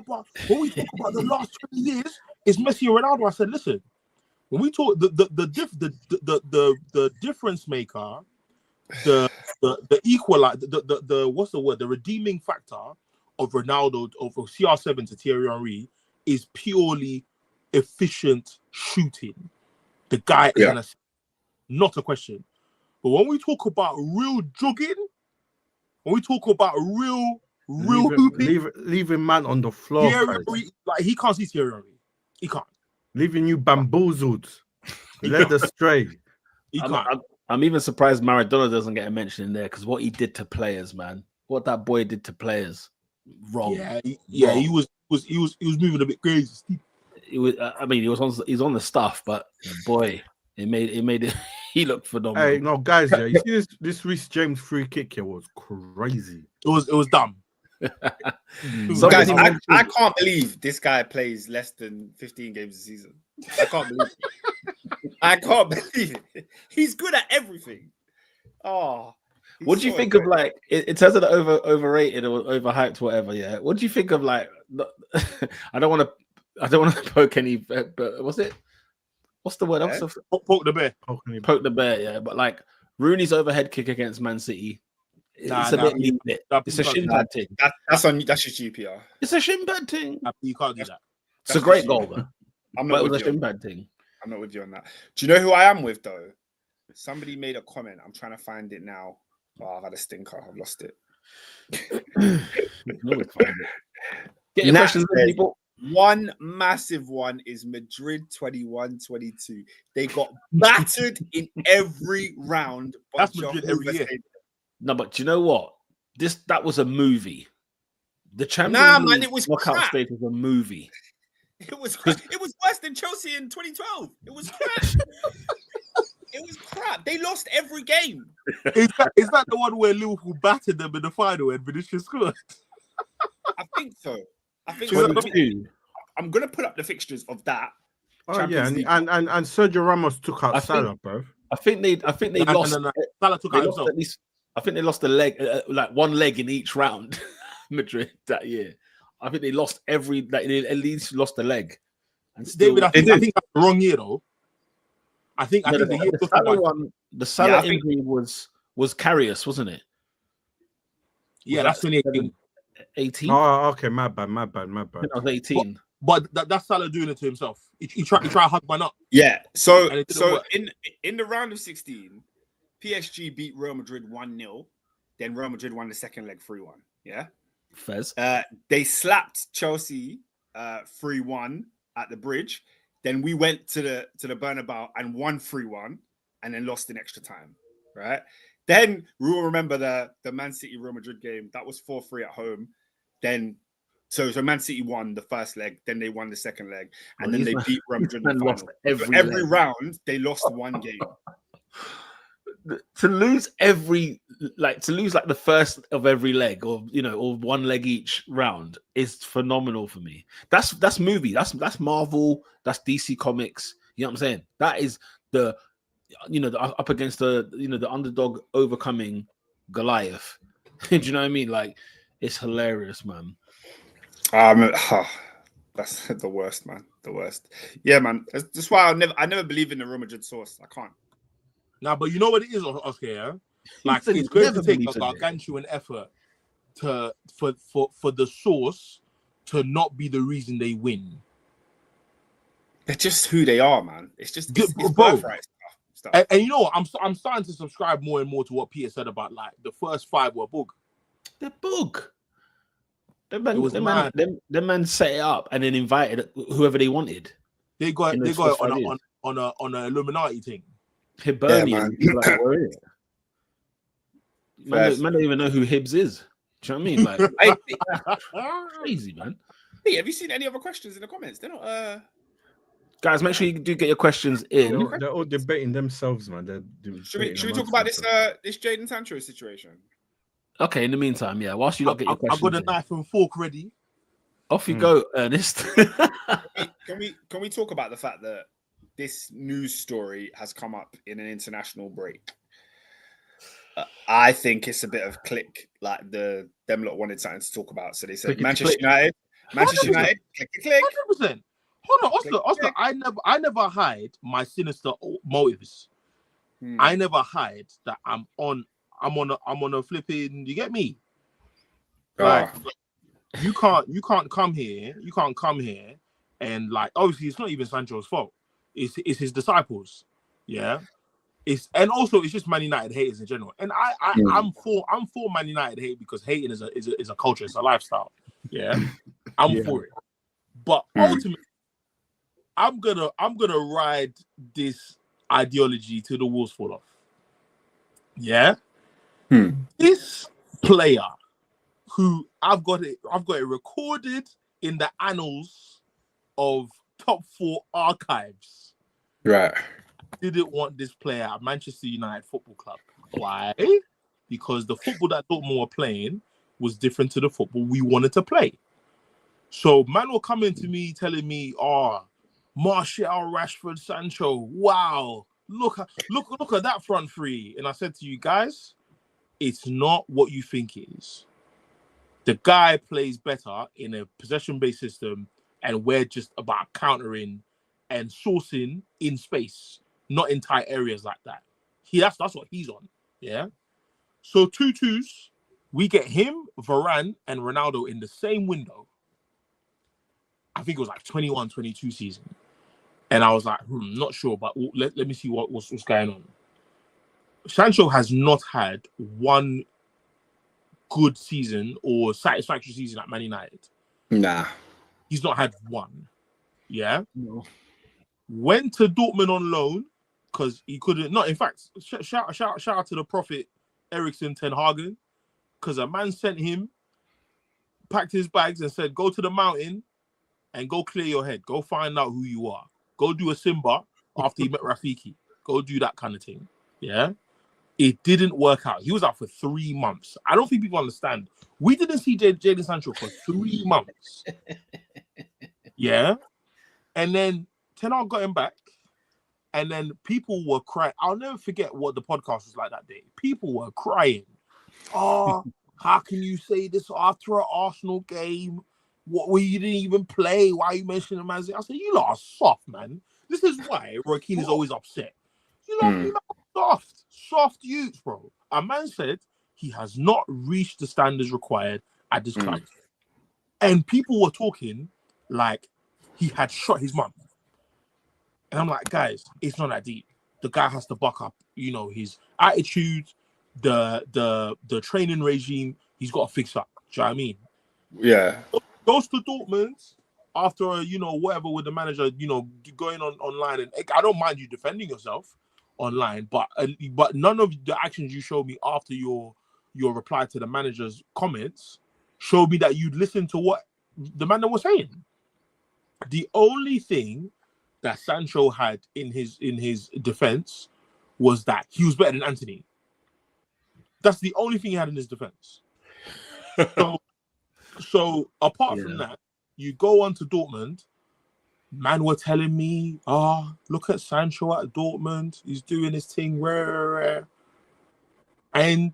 But when we talk about the last 20 years, it's Messi and Ronaldo. I said, listen, when we talk the difference maker, the equalizer, the what's the word? The redeeming factor of Ronaldo over CR7 to Thierry Henry is purely efficient shooting. The guy is not a question. But when we talk about real jogging, when we talk about real hooping, leaving man on the floor, Henry, like he can't see Thierry Henry. He can't. Leaving you bamboozled, led astray. I'm even surprised Maradona doesn't get a mention in there because what he did to players, man. What that boy did to players, wrong. Yeah, he was moving a bit crazy. He was. I mean, he's on the stuff, but boy, it made it. He looked phenomenal. Hey, no, guys, yeah, you see this Reece James free kick here was crazy. It was dumb. Guys, I can't believe this guy plays less than 15 games a season. I can't believe it. I can't believe it. He's good at everything. Oh, what do you think of like in terms of the overrated or overhyped, whatever? Yeah, what do you think of like? I don't want to poke any, but what's it? What's the word? Poke the bear. Poke the bear, yeah. But like Rooney's overhead kick against Man City, it's a bit. It's a shin pad thing. That's your GPR. It's a shin pad thing. You can't do that. It's a great goal, though. I'm not with you. Shin pad thing. I'm not with you on that. Do you know who I am with though? Somebody made a comment. I'm trying to find it now. Oh, I've had a stinker. I've lost it. Get your questions, people. One massive one is Madrid 21-22. They got battered in every round. That's Madrid every year. No, but do you know what? That was a movie. The Champions League it was knockout crap. stage was a movie. It was worse than Chelsea in 2012. It was crap. It was crap. They lost every game. Is that the one where Liverpool battered them in the final and Vinicius scored? I think so. I'm going to put up the fixtures of that. Oh Champions League. And Sergio Ramos took out Salah, bro. I think they lost. Salah took out himself. I think they lost a leg, like one leg in each round. Madrid that year. I think they lost every. Like, they at least lost a leg. And still, David, I think that's the wrong year though. I think the Salah injury was Karius, wasn't it? Yeah, that's 2018. 18. Oh, okay, my bad. I think I was 18. But that's Salah doing it to himself. He tried to hug man up. Yeah. So And it didn't work. in the round of 16, PSG beat Real Madrid 1-0. Then Real Madrid won the second leg 3-1. Yeah. Fez. They slapped Chelsea 3-1 at the bridge. Then we went to the Bernabeu and won 3-1 and then lost in extra time. Right. Then we will remember the Man City Real Madrid game. That was 4-3 at home. Then so Man City won the first leg, then they won the second leg, and then they beat Real Madrid in the final. Every round they lost one game. To lose the first of every leg, or or one leg each round is phenomenal for me. That's movie. That's Marvel. That's DC Comics. You know what I'm saying? That is the up against the underdog overcoming Goliath. Do you know what I mean? Like, it's hilarious, man. That's the worst, man. The worst. Yeah, man. That's why I never believe in the Real Madrid source. I can't. Nah, but you know what it is, Oscar, yeah? Like, it's going to take a gargantuan effort for the source to not be the reason they win. They're just who they are, man. It's just it's birthright stuff. And you know what? I'm starting to subscribe more and more to what Peter said about, like, the first 5 were bug. They're bug. Them man set it up and then invited whoever they wanted. They got it on a Illuminati thing. Hibernian. Yeah, man don't even know who Hibbs is. Do you know what I mean? Like, crazy, man. Hey, have you seen any other questions in the comments? They're not. Guys, make sure you do get your questions in. They're all debating themselves, man. Should we talk about this Jadon Sancho situation? Okay, in the meantime, yeah. Whilst you lot get your questions, I've got a knife and fork ready. Off you go, Ernest. Can we talk about the fact that this news story has come up in an international break? I think it's a bit of click, like them lot wanted something to talk about, so they said Manchester United, click. 100%. Hold on, Oscar. I never hide my sinister motives. I never hide that I'm on a flipping. You get me? Like, you can't come here. You can't come here and, like, obviously it's not even Sancho's fault. It's his disciples. Yeah. It's just Man United haters in general. And I'm for Man United hate because hating is a culture. It's a lifestyle. Yeah. I'm for it. But ultimately, I'm gonna ride this ideology till the wheels fall off. Yeah. This player who I've got it recorded in the annals of top 4 archives. Right. Didn't want this player at Manchester United Football Club. Why? Because the football that Dortmund were playing was different to the football we wanted to play. So man will come into me telling me, Martial, Rashford, Sancho, wow, look at that front three. And I said to you guys, it's not what you think it is. The guy plays better in a possession-based system, and we're just about countering and sourcing in space, not in tight areas like that. That's what he's on. Yeah. So 2-2s, we get him, Varane, and Ronaldo in the same window. I think it was like 21-22 season. And I was like, not sure, but let me see what's going on. Sancho has not had one good season or satisfactory season at Man United. Nah. He's not had one. Yeah? No. Went to Dortmund on loan because he couldn't. No, in fact, shout out to the prophet Eriksson Ten Hagen, because a man sent him, packed his bags and said, go to the mountain and go clear your head. Go find out who you are. Go do a Simba after he met Rafiki. Go do that kind of thing. Yeah? It didn't work out. He was out for 3 months. I don't think people understand. We didn't see Jadon Sancho for 3 months. Yeah? And then Ten Hag got him back. And then people were crying. I'll never forget what the podcast was like that day. People were crying. Oh, how can you say this after an Arsenal game? What, you didn't even play? Why are you mentioning him as it? I said, you lot are soft, man. This is why Roy Keane is always upset. You lot are soft youths, bro. A man said he has not reached the standards required at this club. And people were talking like he had shot his mum. And I'm like, guys, it's not that deep. The guy has to buck up, his attitude, the training regime. He's got to fix up. Do you know what I mean? Yeah. Goes to Dortmund after whatever with the manager, going online, and I don't mind you defending yourself online, but none of the actions you showed me after your reply to the manager's comments showed me that you'd listen to what the man was saying. The only thing that Sancho had in his defense was that he was better than Anthony. That's the only thing he had in his defense. So apart from that, you go on to Dortmund. Man were telling me, look at Sancho at Dortmund. He's doing his thing. Rare. And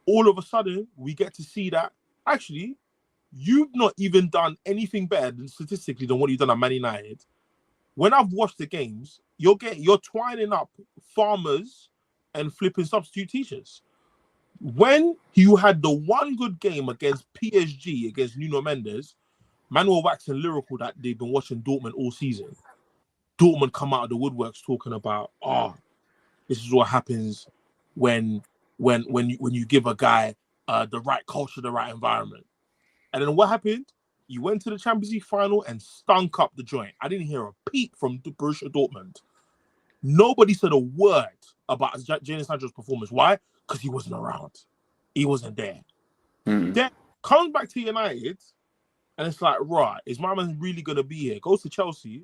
all of a sudden, we get to see that, actually, you've not even done anything better statistically than what you've done at Man United. When I've watched the games, you're twining up farmers and flipping substitute teachers. When you had the one good game against PSG, against Nuno Mendes, man were waxing lyrical that they've been watching Dortmund all season. Dortmund come out of the woodworks talking about, this is what happens when you give a guy the right culture, the right environment. And then what happened? You went to the Champions League final and stunk up the joint. I didn't hear a peep from Borussia Dortmund. Nobody said a word about Jadon Sancho's performance. Why? Because he wasn't around. He wasn't there. Then comes back to United, and it's like, right, is my man really going to be here? Goes to Chelsea.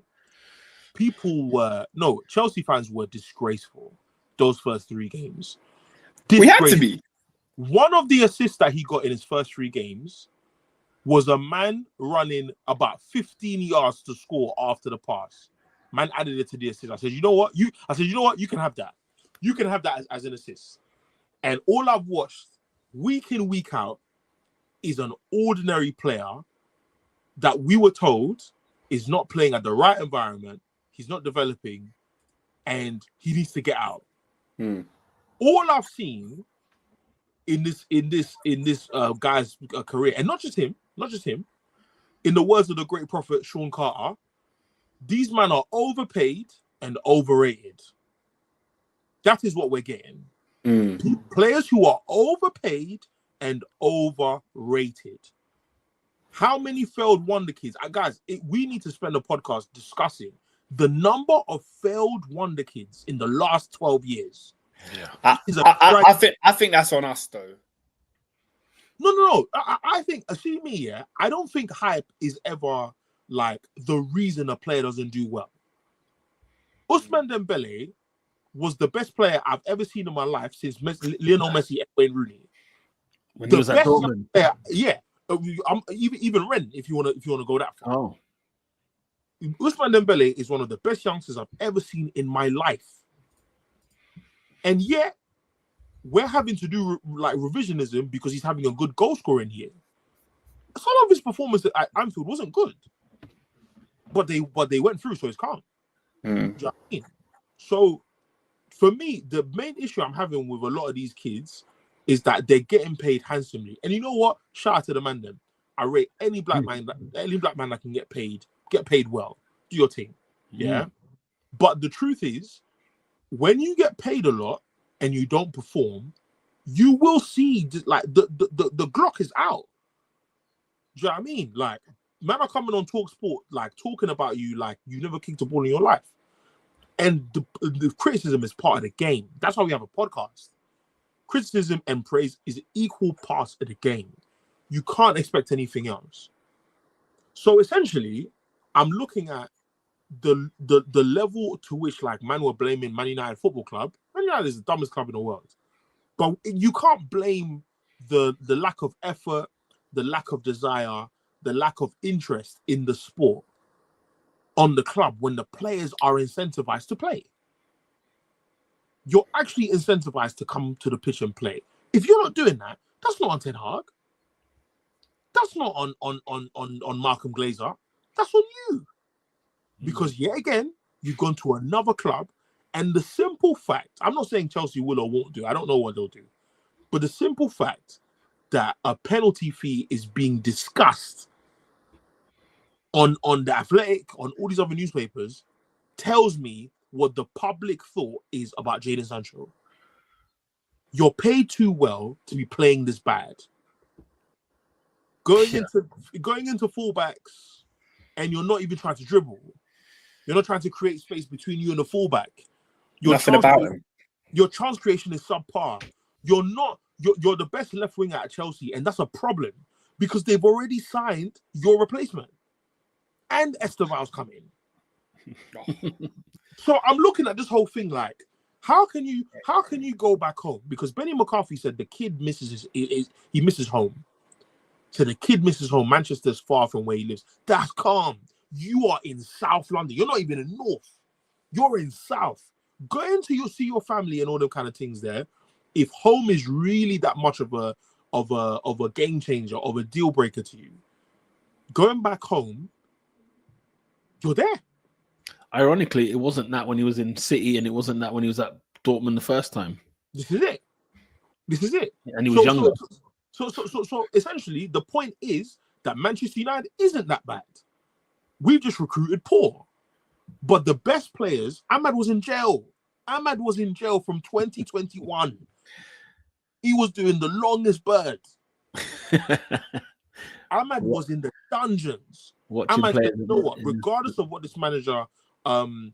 Chelsea fans were disgraceful those first 3 games. We had to be. One of the assists that he got in his first 3 games was a man running about 15 yards to score after the pass. Man added it to the assist. I said, you know what? You can have that. You can have that as an assist. And all I've watched week in, week out is an ordinary player that we were told is not playing at the right environment. He's not developing, and he needs to get out. All I've seen in this guy's career, and not just him, in the words of the great prophet Sean Carter, these men are overpaid and overrated. That is what we're getting. Players who are overpaid and overrated. How many failed wonder kids? Guys, we need to spend a podcast discussing the number of failed wonder kids in the last 12 years. Yeah. I think that's on us, though. No. I think, see me, yeah, I don't think hype is ever like the reason a player doesn't do well. Ousmane Dembele was the best player I've ever seen in my life since Lionel Messi and Wayne Rooney. When he was at Dortmund. Yeah. Even Ren, if you want to go that far. Oh. Ousmane Dembele is one of the best youngsters I've ever seen in my life. And yet, we're having to do like revisionism because he's having a good goal scorer in here. Some of his performance at Anfield wasn't good. But they went through, so it's calm. Do you know what I mean? So, for me, the main issue I'm having with a lot of these kids is that they're getting paid handsomely. And you know what? Shout out to the man then. I rate any black man that can get paid well. Do your thing. Yeah. But the truth is, when you get paid a lot and you don't perform, you will see like the Glock is out. Do you know what I mean? Like, man are coming on Talk Sport, like talking about you like you never kicked a ball in your life. And the criticism is part of the game. That's why we have a podcast. Criticism and praise is equal parts of the game. You can't expect anything else. So essentially, I'm looking at the level to which like man were blaming Man United Football Club. Man United is the dumbest club in the world. But you can't blame the lack of effort, the lack of desire, the lack of interest in the sport on the club when the players are incentivized to play. You're actually incentivized to come to the pitch and play. If you're not doing that, that's not on Ten Hag. That's not on Malcolm Glazer. That's on you. Because yet again, you've gone to another club, and the simple fact, I'm not saying Chelsea will or won't do, I don't know what they'll do, but the simple fact that a penalty fee is being discussed on the Athletic, on all these other newspapers, tells me what the public thought is about Jaden Sancho. You're paid too well to be playing this bad. Going into fullbacks, and you're not even trying to dribble. You're not trying to create space between you and the fullback. Nothing about him. Your chance creation is subpar. You're the best left winger at Chelsea, and that's a problem because they've already signed your replacement, and Esteval's coming. So I'm looking at this whole thing like, how can you go back home? Because Benny McCarthy said the kid misses he misses home. So the kid misses home. Manchester's far from where he lives. That's calm. You are in South London. You're not even in North. You're in South. Going to see your family and all them kind of things there. If home is really that much of a game changer, of a deal breaker to you, going back home, you're there. Ironically, it wasn't that when he was in City, and it wasn't that when he was at Dortmund the first time. This is it. And he was younger. So essentially, the point is that Manchester United isn't that bad. We've just recruited poor. But the best players, Ahmad was in jail. Ahmad was in jail from 2021. He was doing the longest bird. Ahmad was in the dungeons. Ahmad said, you know what? Regardless of what this manager, I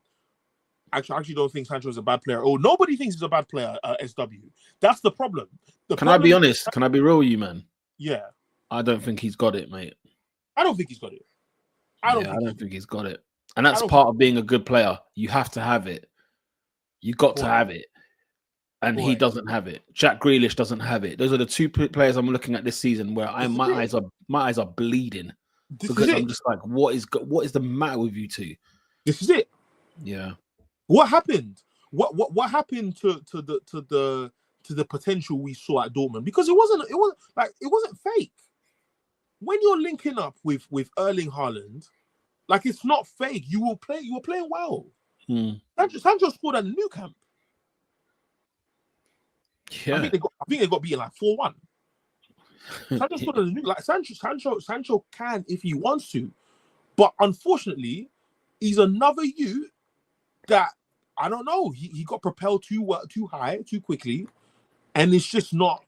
actually don't think Sancho is a bad player. Oh, nobody thinks he's a bad player. SW. That's the problem. Can I be honest? Can I be real with you, man? Yeah. I don't think he's got it, mate. I don't think he's got it. I don't think he's got it. And that's part of being a good player. You have to have it. You got to have it. And he doesn't have it. Jack Grealish doesn't have it. Those are the two players I'm looking at this season where my eyes are bleeding. Because I'm just like, what is the matter with you two? This is it. Yeah. What happened? What happened to the potential we saw at Dortmund? Because it wasn't fake. When you're linking up with Erling Haaland, like, it's not fake. You were playing well. Sancho scored at the Nou Camp. Yeah. I think they got beaten like 4-1. Sancho scored at the Nou. Like, Sancho can if he wants to, but unfortunately, he's another you that, I don't know. He got propelled too high, too quickly, and it's just not.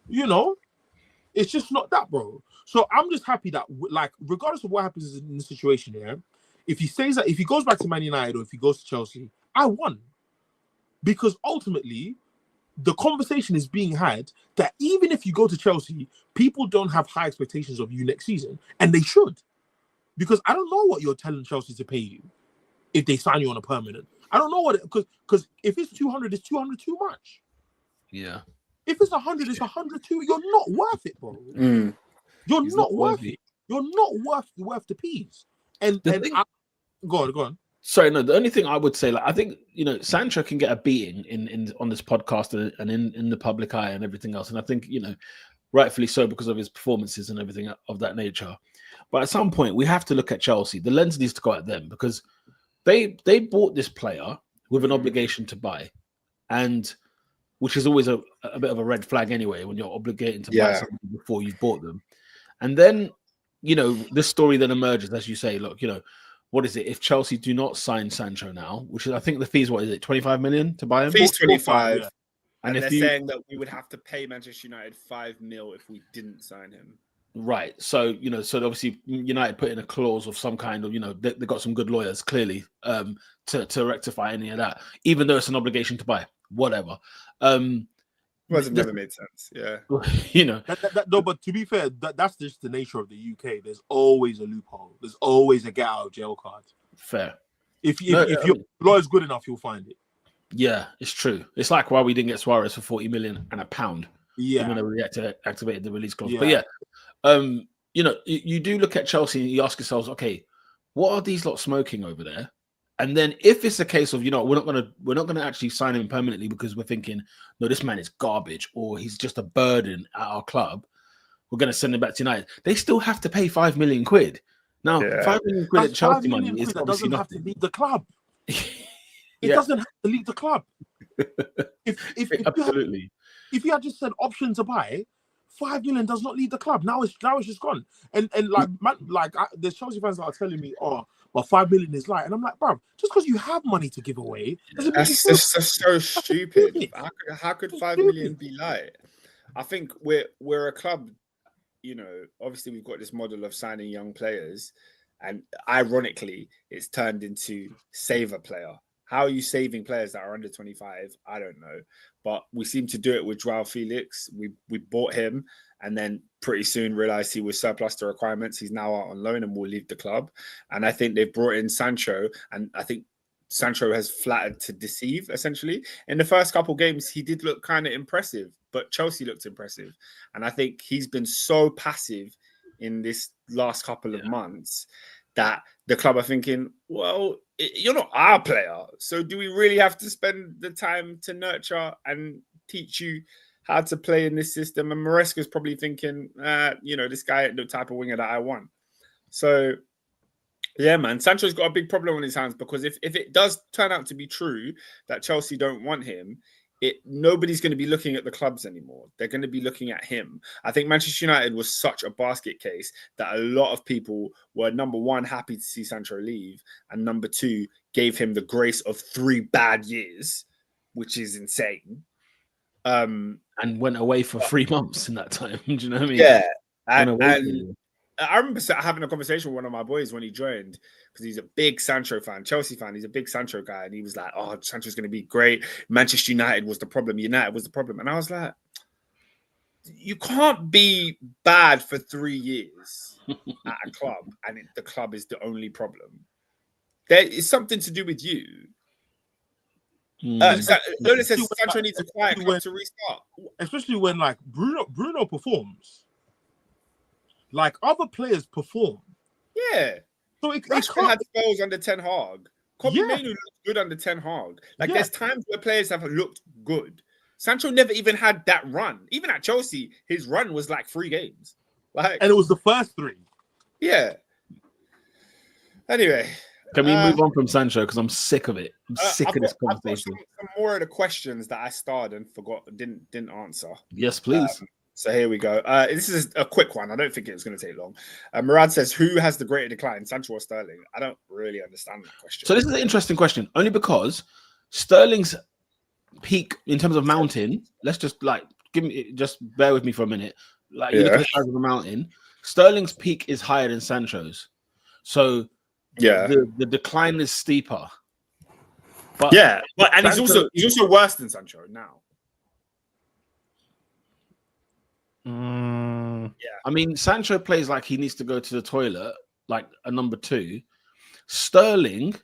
It's just not that, bro. So I'm just happy that, like, regardless of what happens in this situation here, if he goes back to Man United or if he goes to Chelsea, I won. Because ultimately, the conversation is being had that even if you go to Chelsea, people don't have high expectations of you next season. And they should. Because I don't know what you're telling Chelsea to pay you if they sign you on a permanent. I don't know what because if it's 200, it's 200 too much. Yeah. If it's 100, it's 100 too. You're not worth it, bro. You're not worth it. You're not worth the peas. Go on. Sorry, no. The only thing I would say, like, I think Sancho can get a beating in on this podcast and in the public eye and everything else, and I think rightfully so because of his performances and everything of that nature. But at some point, we have to look at Chelsea. The lens needs to go at them because they bought this player with an obligation to buy, and which is always a bit of a red flag anyway when you're obligated to buy something before you've bought them. And then, this story then emerges, as you say, look, what is it? If Chelsea do not sign Sancho now, which is, I think the fees, what is it, 25 million to buy him? Fees 25. Yeah. And they're saying that we would have to pay Manchester United 5 mil if we didn't sign him. Right. So, so obviously United put in a clause of some kind of, they got some good lawyers, clearly, to rectify any of that, even though it's an obligation to buy, whatever. Never made sense. Yeah. No, but to be fair, that's just the nature of the UK. There's always a loophole. There's always a get out of jail card. Fair. If your lawyer's good enough, you'll find it. Yeah, it's true. It's like why we didn't get Suarez for 40 million and a pound. Yeah. When we activated the release clause. Yeah. But you do look at Chelsea and you ask yourselves, okay, what are these lot smoking over there? And then if it's a case of, we're not gonna actually sign him permanently because we're thinking, no, this man is garbage or he's just a burden at our club, we're gonna send him back to United. They still have to pay 5 million quid. Now, 5 million quid at Chelsea money is obviously doesn't have to leave the club. It doesn't have to leave the club. If Absolutely. If you had just said option to buy, 5 million does not leave the club. Now it's just gone. And there's Chelsea fans that are telling me, oh, but 5 million is light. And I'm like, bro, just because you have money to give away, doesn't mean That's so stupid. How could 5 million be light? I think we're a club, you know, obviously we've got this model of signing young players, and ironically, it's turned into save a player. How are you saving players that are under 25? I don't know. But we seem to do it with Joao Felix. We bought him and then pretty soon realized he was surplus to requirements. He's now out on loan and will leave the club. And I think they've brought in Sancho, and I think Sancho has flattered to deceive, essentially. In the first couple games, he did look kind of impressive, but Chelsea looked impressive. And I think he's been so passive in this last couple of months that the club are thinking, well, you're not our player. So do we really have to spend the time to nurture and teach you how to play in this system? And Maresca's probably thinking, this guy ain't the type of winger that I want. So, yeah, man, Sancho's got a big problem on his hands, because if it does turn out to be true that Chelsea don't want him, nobody's going to be looking at the clubs anymore. They're going to be looking at him. I think Manchester United was such a basket case that a lot of people were, number one, happy to see Sancho leave, and number two, gave him the grace of 3 bad years, which is insane. And went away for 3 months in that time. Do you know what I mean? Yeah. And I remember having a conversation with one of my boys when he joined, because he's a big Sancho fan, Chelsea fan. He's a big Sancho guy. And he was like, oh, Sancho's going to be great. Manchester United was the problem. United was the problem. And I was like, you can't be bad for 3 years at a club and the club is the only problem. There is something to do with you. Lola says Sancho needs a quiet club to restart. Especially when, like, Bruno performs. Like, other players perform. Yeah. So it Rashford had spells under Ten Hag. Kobe Mainoo looked good under Ten Hag. Like, there's times where players have looked good. Sancho never even had that run. Even at Chelsea, his run was like 3 games. And it was the first 3. Yeah. Anyway. Can we move on from Sancho? Because I'm sick of it. I'm sick of this conversation. I've got some more of the questions that I starred and forgot, didn't answer. Yes, please. So here we go. This is a quick one. I don't think it's going to take long. Murad says, who has the greater decline, Sancho or Sterling? I don't really understand that question. So this is an interesting question, only because Sterling's peak in terms of mountain, let's just just bear with me for a minute. Like, you look at the size of the mountain, Sterling's peak is higher than Sancho's. So the decline is steeper. But he's also worse than Sancho now. I mean, Sancho plays like he needs to go to the toilet, like a number 2. Sterling.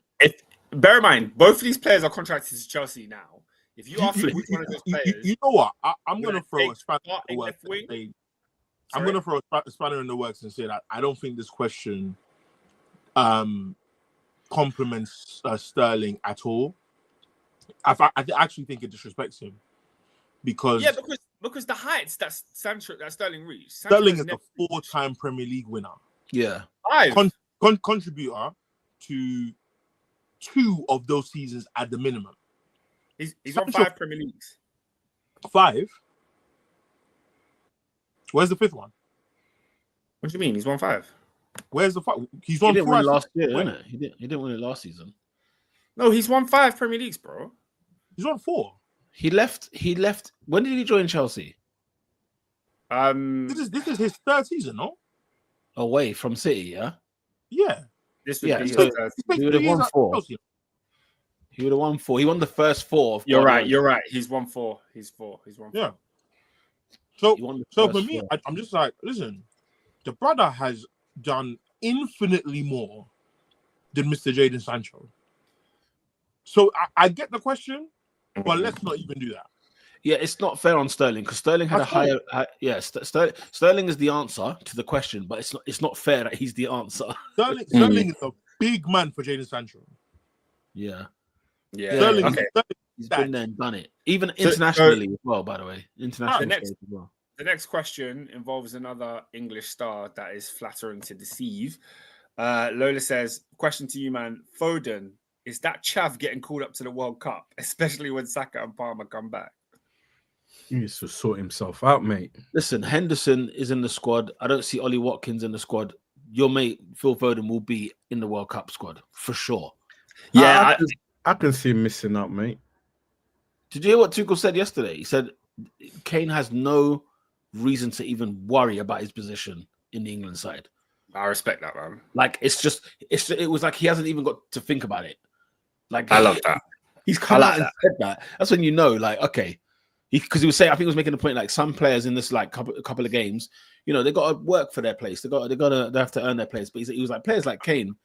Bear in mind, both of these players are contracted to Chelsea now. If you ask me which one of those players, you know what? I'm going to throw a spanner in the works. I'm going to throw a spanner in the works and say that I don't think this question compliments Sterling at all. I actually think it disrespects him because the heights that Sterling reached. Sterling is a 4-time Premier League winner. Yeah, contributor to 2 of those seasons at the minimum. He's won 5 Premier Leagues. 5? Where's the 5th one? What do you mean? He's won 5. Where's the 5? He's won 4 last year, didn't it? He didn't win it last season. No, he's won 5 Premier Leagues, bro. He's won 4. He left. When did he join Chelsea? This is his 3rd season, no? Away from City, yeah? Yeah. This would be his so 3rd. He would have won 4. He would have won 4. He won the first 4. You're right. He's won 4. He's won 4. Yeah. So for me, I'm just like, listen, the brother has done infinitely more than Mr. Jadon Sancho. So I get the question, but let's not even do that. Yeah, it's not fair on Sterling because Sterling had Sterling is the answer to the question, but it's not fair that he's the answer. Sterling is a big man for Jadon Sancho. Yeah. Sterling, he's been there and done it, even internationally as well. By the way, internationally as well. The next question involves another English star that is flattering to deceive. Lola says, question to you, man. Foden, is that chav getting called up to the World Cup, especially when Saka and Palmer come back? He needs to sort himself out, mate. Listen, Henderson is in the squad. I don't see Ollie Watkins in the squad. Your mate Phil Foden will be in the World Cup squad for sure. Yeah, I can see him missing out, mate. Did you hear what Tuchel said yesterday? He said Kane has no reason to even worry about his position in the England side. I respect that, man. Like it was like he hasn't even got to think about it. Like I love that. He's come out and said that. That's when you know, like, okay, because he was saying, I think he was making the point, like some players in this like couple of games, you know, they got to work for their place. They have to earn their place. But he was like, players like Kane,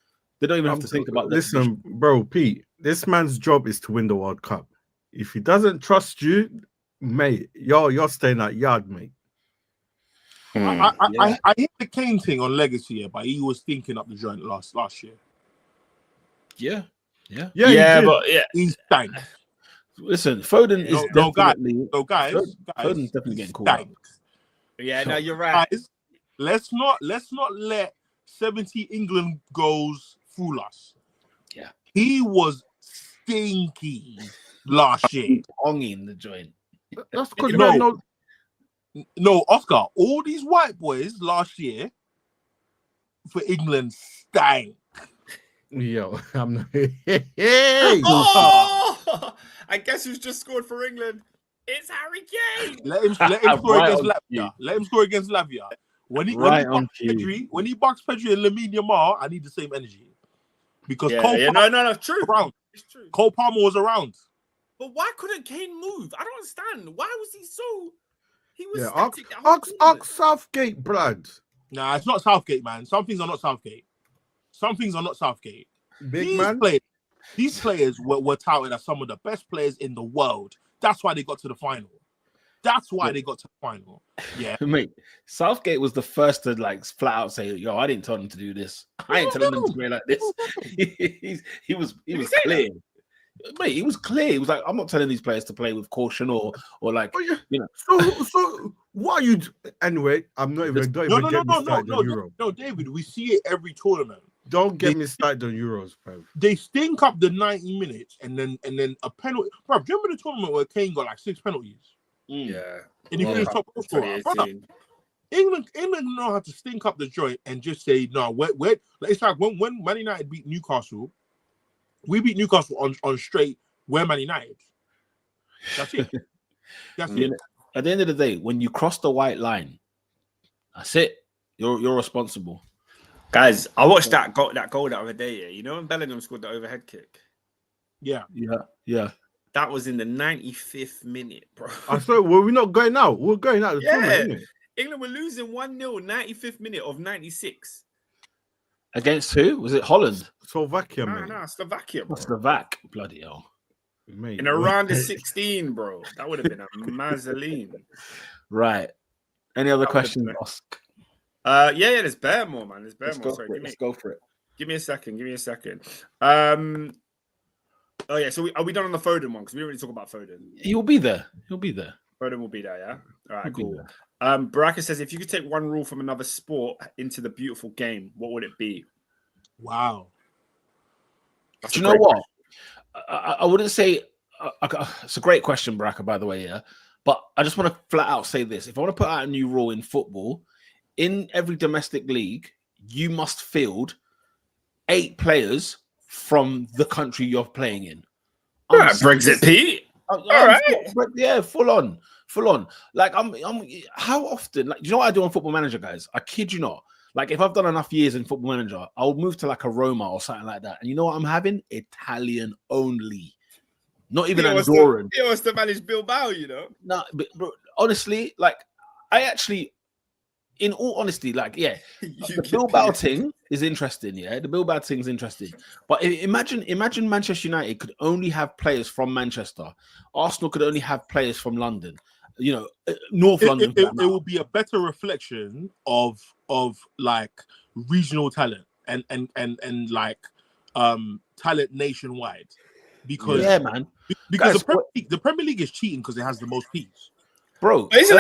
they don't even have to think about. Listen, bro, Pete, this man's job is to win the World Cup. If he doesn't trust you, mate, you're staying at yard, mate. I hit the Kane thing on legacy, yeah, but he was thinking up the joint last year. Yeah, but he's stank. Listen, Foden is definitely. Guys, Foden's definitely getting called out. Yeah, no, you're right. Guys, let's not let 70 England goals fool us. Yeah, he was stinky last year. Onging the joint. That's because no, Oscar. All these white boys last year for England stank. Yo, I'm not. Oh! I guess who's just scored for England? It's Harry Kane. Let him score against Latvia. Let him score against Latvia. When he bucks Pedri and Lamine Yamal, I need the same energy. Because no, true. Around. It's true. Cole Palmer was around. But why couldn't Kane move? I don't understand. Why was he so? He was Ox Southgate, blood. Nah, it's not Southgate, man. Some things are not Southgate. These players were touted as some of the best players in the world. That's why they got to the final. Yeah, mate. Southgate was the first to like flat out say, "Yo, I didn't tell them to do this. I ain't telling them to play like this." he was clear. Mate, he was clear. He was like, I'm not telling these players to play with caution or like, you know. So what are you? Anyway, I'm not even. No, David. We see it every tournament. Don't get me started on Euros, bro. They stink up the 90 minutes and then a penalty. Bro, do you remember the tournament where Kane got like 6 penalties? Yeah. And he finished top scorer. England know how to stink up the joint and just say, no, it's like when Man United beat Newcastle, we beat Newcastle on straight, we're Man United. That's it. At the end of the day, when you cross the white line, that's it. You're responsible. Guys, I watched that goal the other day. Yeah, you know when Bellingham scored the overhead kick. Yeah. That was in the 95th minute, bro. I thought, were we not going out? We're going out. England were losing 1-0, 95th minute of 96. Against who? Was it Holland? Slovakia, mate. No, Slovakia, bro. Slovak, bloody hell. Mate, in a round of 16, bro. That would have been a mazzoline. Right. Any other questions, Oscar? Yeah, there's bare more, man. There's bare more. Let's go for it. Give me a second. Oh yeah, so are we done on the Foden one? Because we didn't really talk about Foden. He will be there. Foden will be there, yeah? All right, cool. Baraka says, if you could take one rule from another sport into the beautiful game, what would it be? Wow. Do you know what? I wouldn't say... it's a great question, Baraka, by the way, yeah? But I just want to flat out say this. If I want to put out a new rule in football, in every domestic league, you must field 8 players from the country you're playing in. Brexit, Pete. All right. Yeah, full on. Like, I'm. How often? Like, do you know what I do on Football Manager, guys? I kid you not. Like, if I've done enough years in Football Manager, I'll move to like a Roma or something like that. And you know what I'm having? Italian only. Not even Andorran. He wants to manage Bilbao, you know. No, but honestly, like, I actually. In all honesty, like, yeah, the Bilbao thing is interesting. Yeah, the Bilbao thing is interesting. But imagine Manchester United could only have players from Manchester. Arsenal could only have players from London. You know, North London. It will be a better reflection of like regional talent and like talent nationwide. Because because the Premier League is cheating because it has the most teams. Bro, but isn't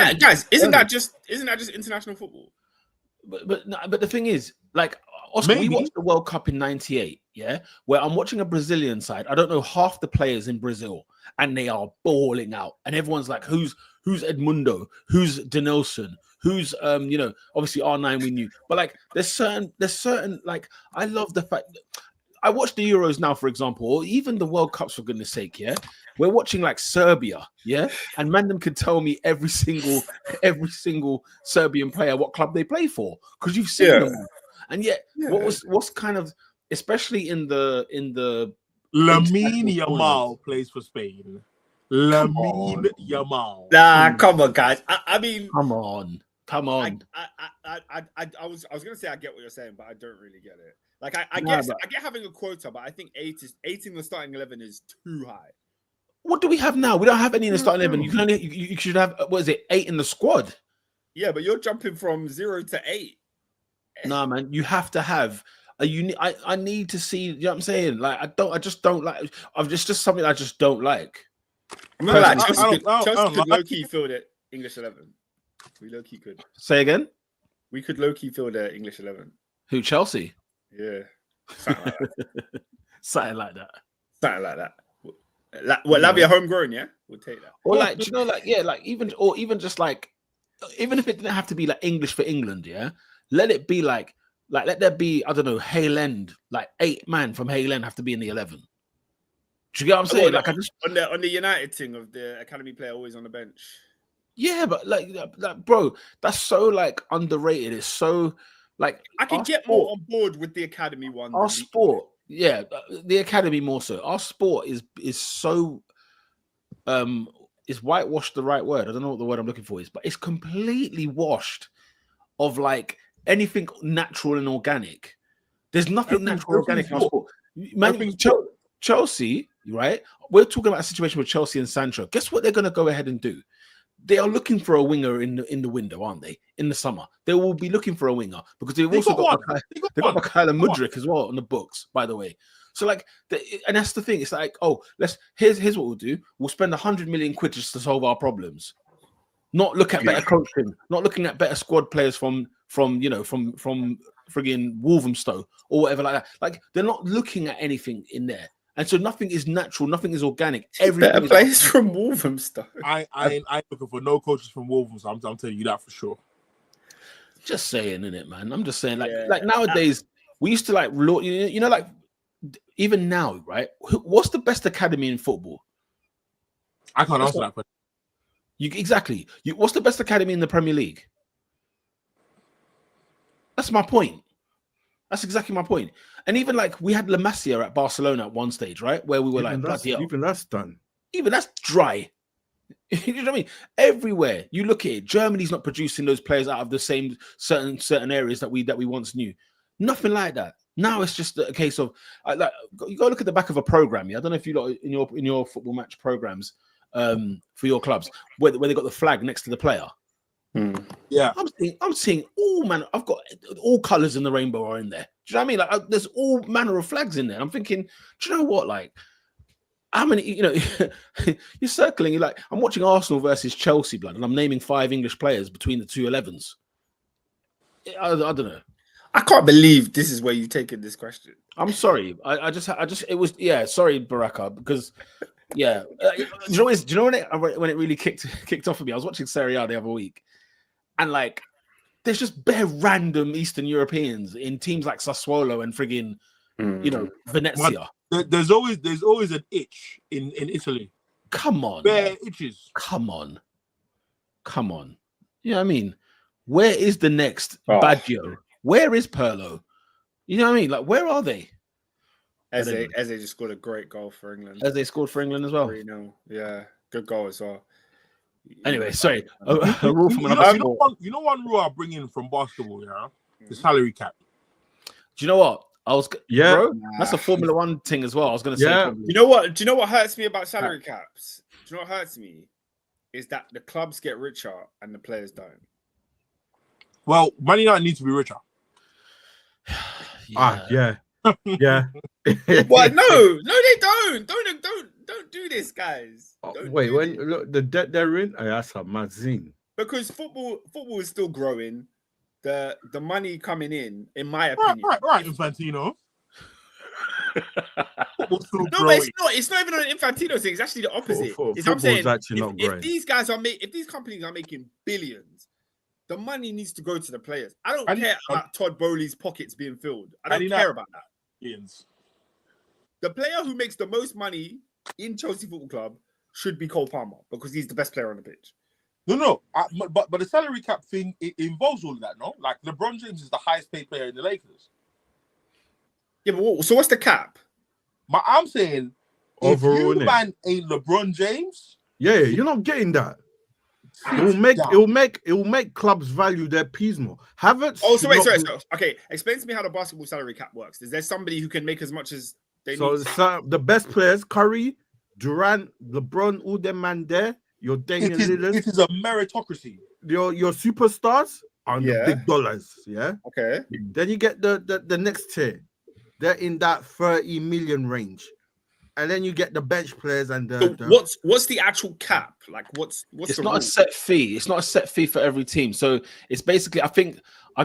that just international football? But the thing is, like, Oscar, we watched the World Cup in '98, yeah, where I'm watching a Brazilian side. I don't know half the players in Brazil, and they are balling out, and everyone's like, "Who's who's Edmundo, who's Denelson, who's obviously R9 we knew, but like there's certain like I love the fact that I watch the Euros now, for example, or even the World Cups, for goodness sake, yeah. We're watching like Serbia, yeah, and Mandem can tell me every single Serbian player what club they play for because you've seen them all. And yet, what's kind of, especially in the Lamine Yamal plays for Spain. Lamine Yamal. Nah, come on, guys. I mean, come on. I was gonna say I get what you're saying, but I don't really get it. Like I get having a quota, but I think 8 in the starting 11 is too high. What do we have now? We don't have any in the starting 11. You should have, what is it, 8 in the squad? Yeah, but you're jumping from 0 to 8. Nah, man, you have to have a unique. I need to see. You know what I'm saying? Like I just don't like. It's just something I just don't like. I'm not like Chelsea could low key fill the English 11. We low key could. Say again. We could low key fill the English 11. Who, Chelsea? Yeah, something like that. Something like that. Something like that. What, Lavia homegrown? Yeah, we'll take that. Or like, do you know, like, yeah, like even just like, even if it didn't have to be like English for England, yeah, let it be like let there be, I don't know, Hale End, like 8 man from Hale End have to be in the 11. Do you get what I'm saying? Like, I just on the United thing of the academy player always on the bench. Yeah, but like bro, that's so like underrated. It's so like I can get more on board with the academy one. Our sport, yeah, the academy more so. Our sport is so is whitewashed the right word? I don't know what the word I'm looking for is, but it's completely washed of like anything natural and organic. There's nothing natural or organic in our sport. Man, Chelsea, right? We're talking about a situation with Chelsea and Sancho. Guess what they're going to go ahead and do? They are looking for a winger in the window, aren't they? In the summer, they will be looking for a winger because they've also got Mikhail Mudryk as well on the books, by the way. So like, and that's the thing. It's like, oh, here's what we'll do. We'll spend 100 million quid just to solve our problems. Not look at better coaching. Not looking at better squad players from friggin' Wolverhampton or whatever like that. Like they're not looking at anything in there. And so nothing is natural, nothing is organic. Everything players from Wolverhampton. I ain't looking for no coaches from Wolverhampton. I'm telling you that for sure. Just saying, innit, man? I'm just saying, like nowadays, we used to like, like even now, right? What's the best academy in football? I can't answer that question. Exactly. What's the best academy in the Premier League? That's my point. That's exactly my point. And even like we had La Masia at Barcelona at one stage, right? Where we were even that's done. Even that's dry. You know what I mean? Everywhere you look at it, Germany's not producing those players out of the same certain areas that we once knew. Nothing like that. Now it's just a case of like you go look at the back of a program. Yeah? I don't know if you lot in your football match programs for your clubs where they got the flag next to the player. Yeah, I'm seeing all I've got all colors in the rainbow are in there. Do you know what I mean? Like there's all manner of flags in there. I'm thinking, do you know what? Like, how many? You're circling. You're like, I'm watching Arsenal versus Chelsea, blood, and I'm naming 5 English players between the two 11s. I don't know. I can't believe this is where you've taken this question. I'm sorry. I just it was sorry, Baraka, because do you know when it really kicked off for me? I was watching Serie A the other week. And like, there's just bare random Eastern Europeans in teams like Sassuolo and friggin', Venezia. There's always an itch in Italy. Come on, bare itches. Come on. You know what I mean? Where is the next Baggio? Where is Pirlo? You know what I mean? Like, where are they? As they just scored a great goal for England. As they scored for England as well. Yeah, good goal as well. Anyway, sorry. A rule from another sport. You know one rule I bring in from basketball, yeah? The salary cap. Do you know what? Bro, that's a Formula One thing as well. I was going to say. Yeah. Do you know what hurts me about salary caps? Do you know what hurts me? Is that the clubs get richer and the players don't. Well, Man United needs to be richer. Yeah. What? No, they don't. Don't do this, guys. Wait, look, the debt they're in, that's a mad zine. Because football is still growing. The money coming in my opinion. Right, Infantino. Football's still No, but growing. it's not even an Infantino thing. It's actually the opposite. I'm Football's saying actually not if growing. these guys are if these companies are making billions, the money needs to go to the players. I don't And- care about Todd Bowley's pockets being filled. I don't And care about that. Ian's. The player who makes the most money in Chelsea Football Club should be Cole Palmer because he's the best player on the pitch. No. But the salary cap thing, it involves all of that, no? Like LeBron James is the highest paid player in the Lakers. Yeah, but so what's the cap? But I'm saying, Overall, if you innit? man ain't LeBron James, Yeah, you're not getting that. It will make clubs value their peas more. Havertz. Oh, so wait, should sorry. not be- Okay, explain to me how the basketball salary cap works. Is there somebody who can make as much as they So need? the best players, Curry, Durant, LeBron, all them man there. Your Damian Lillard, it is a meritocracy. your superstars are the Yeah. big dollars. Yeah. Okay. Then you get the next tier. They're in that 30 million range. And then you get the bench players and So what's the actual cap? Like what's It's the not rule? a set fee. It's not a set fee for every team. So it's basically, I think, I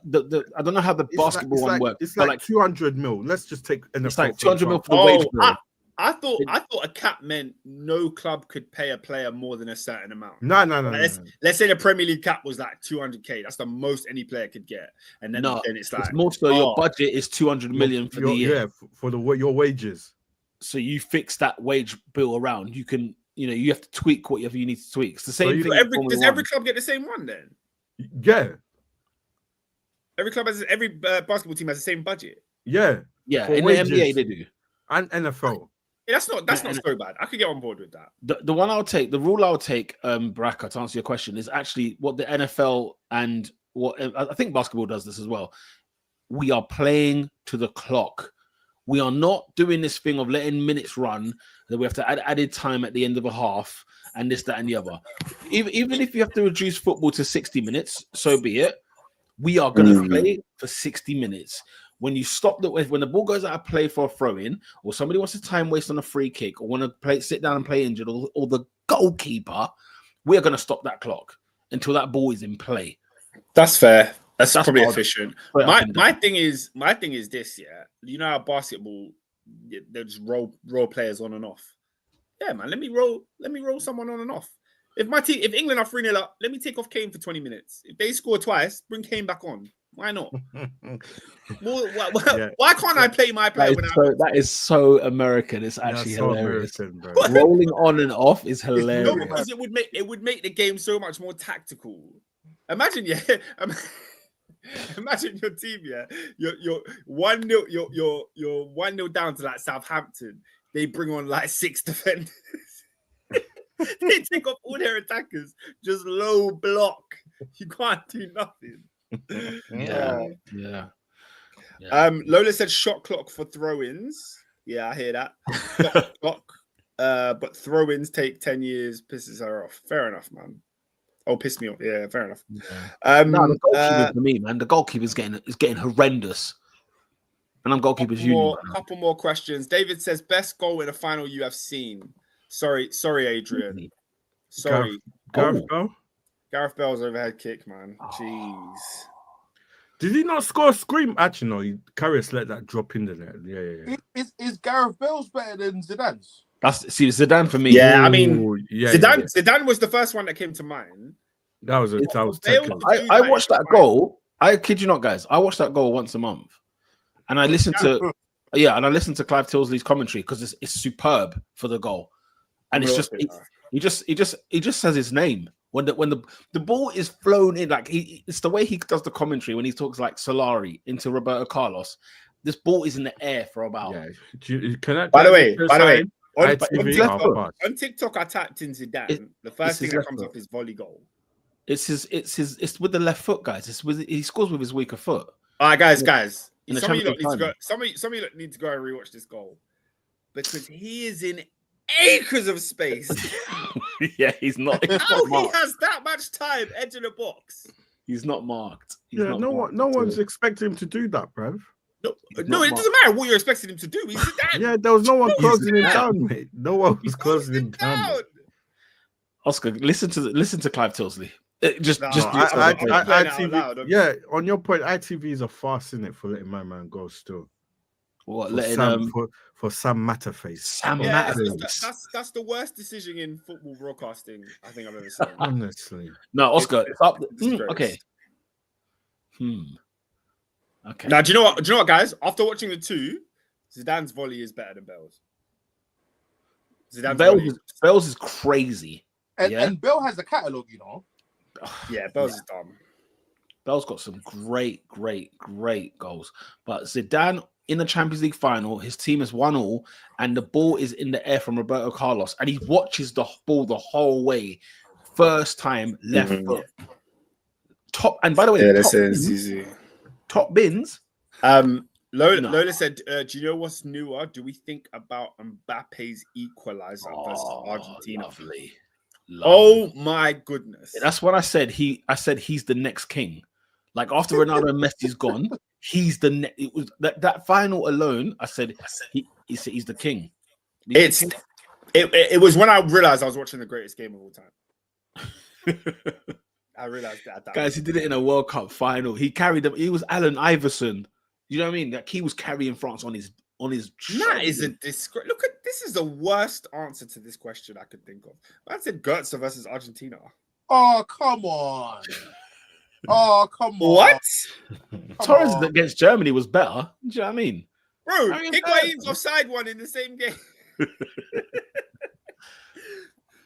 don't know how the basketball one works. It's but like 200 mil. Let's just take it's like 200 mil for the Oh, wage bill. I thought a cap meant no club could pay a player more than a certain amount. No. Like, let's say the Premier League cap was like 200k. That's the most any player could get. And then, No, then it's like more so your budget is 200 million for the year. Yeah, for your wages. So you fix that wage bill around. You can, you have to tweak whatever you need to tweak. It's the same thing. Does every club get the same one then? Yeah. Every basketball team has the same budget. Yeah. Yeah, for in wages. the NBA they do. And NFL. Yeah, that's not so bad. I could get on board with that. The one I'll take, the rule I'll take, Baraka, to answer your question, is actually what the NFL and what I think basketball does this as well. We are playing to the clock. We are not doing this thing of letting minutes run, that we have to add added time at the end of a half and this, that, and the other. Even if you have to reduce football to 60 minutes, so be it. We are going to play for 60 minutes. When you stop when the ball goes out of play for a throw-in, or somebody wants to time waste on a free kick, or want to sit down and play injured, or the goalkeeper, we are going to stop that clock until that ball is in play. That's fair. That's probably hard. efficient. But My thing is this. Yeah, you know how basketball, they just roll players on and off. Yeah, man. Let me roll someone on and off. If England are 3-0 up, let me take off Kane for 20 minutes. If they score twice, bring Kane back on. Why not? Why can't I play my player? That is so American. It's actually hilarious. American, Rolling on and off is hilarious. No, because it would make the game so much more tactical. Imagine, imagine your team, you're 1-0, you're 1-0 down to like Southampton. They bring on like 6 defenders. They take off all their attackers, just low block. You can't do nothing. Yeah. Lola said shot clock for throw-ins. Yeah, I hear that. Shot clock. But throw-ins take 10 years, pisses her off. Fair enough, man. Oh, piss me off. Yeah, fair enough. Yeah. The goalkeeper for me, man. The goalkeeper's getting horrendous. And I'm goalkeepers union. Couple more questions. David says best goal in a final you have seen. Sorry, Adrian. Sorry. Gareth Bell? Gareth Bell's overhead kick, man. Jeez. Did he not score a scream? Actually, no. Karius let that drop in the net. Yeah. Is Gareth Bell's better than Zidane's? That's Zidane for me. Yeah, I mean, Zidane. Zidane was the first one that came to mind. That was technical. I watched that goal. I kid you not, guys. I watch that goal once a month, and I listen to Clive Tilsley's commentary because it's superb for the goal, and it's just he just says his name when the ball is flown in. Like it's the way he does the commentary when he talks like Solari into Roberto Carlos. This ball is in the air for about. Yeah. By the way, on TikTok, I typed in Zidane. The first thing that comes up is volley goal. It's with the left foot, guys. He scores with his weaker foot. All right, guys. Some of you need to go and rewatch this goal because he is in acres of space. Yeah, he's not. He has that much time edging the box. He's not marked. No one's expecting him to do that, bruv. No, it doesn't matter what you're expecting him to do. He's Zidane. Yeah, there was no one closing him down, mate. No one was closing him down. Oscar, listen to Clive Tilsley. ITV, yeah, on your point, ITV is a farce in it for letting my man go still. What for letting Sam for Sam Matterface. Sam Yeah, Matterface. that's the worst decision in football broadcasting I think I've ever seen. Honestly, No, Oscar, it's up. Disgrace. Okay. Okay. Now, do you know what, guys? After watching the two, Zidane's volley is better than Bell's. Bell's is crazy. And Bell has a catalogue, you know. Yeah, Bell's is dumb. Bell's got some great goals. But Zidane in the Champions League final, his team has won all, and the ball is in the air from Roberto Carlos, and he watches the ball the whole way. First time, left foot. Top, and by the way, top bins. Lola said, do you know what's newer? Do we think about Mbappe's equalizer versus Argentina? Lovely. Oh my goodness. That's what I said. I said he's the next king. Like after Ronaldo and Messi's gone, he's the it was that final alone. I said he's the king. It was when I realized I was watching the greatest game of all time. I realized that. Guys, he did it in a World Cup final. He carried them. He was Allen Iverson. You know what I mean? Like he was carrying France on his. That is a disgrace. Look at this. Is the worst answer to this question I could think of. I said Goetze versus Argentina. Oh come on! Oh come on! What? Torres against Germany was better. Do you know what I mean? Bro, Higuain's offside one in the same game.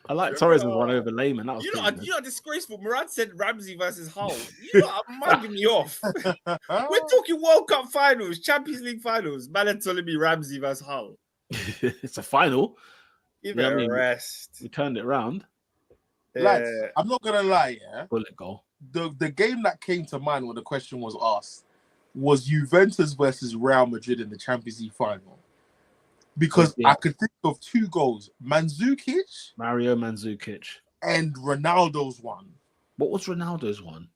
I like Torres was one over Lehmann. That was you know, disgraceful. Murad said Ramsey versus Hull. You know, I'm mugging me off. We're talking World Cup finals, Champions League finals. Man are telling me Ramsey versus Hull. It's a final. Give it a rest. We turned it around. Lads, I'm not gonna lie, Bullet goal. The game that came to mind when the question was asked was Juventus versus Real Madrid in the Champions League final. Because I could think of two goals: Mario Mandzukic, and Ronaldo's one. What was Ronaldo's one?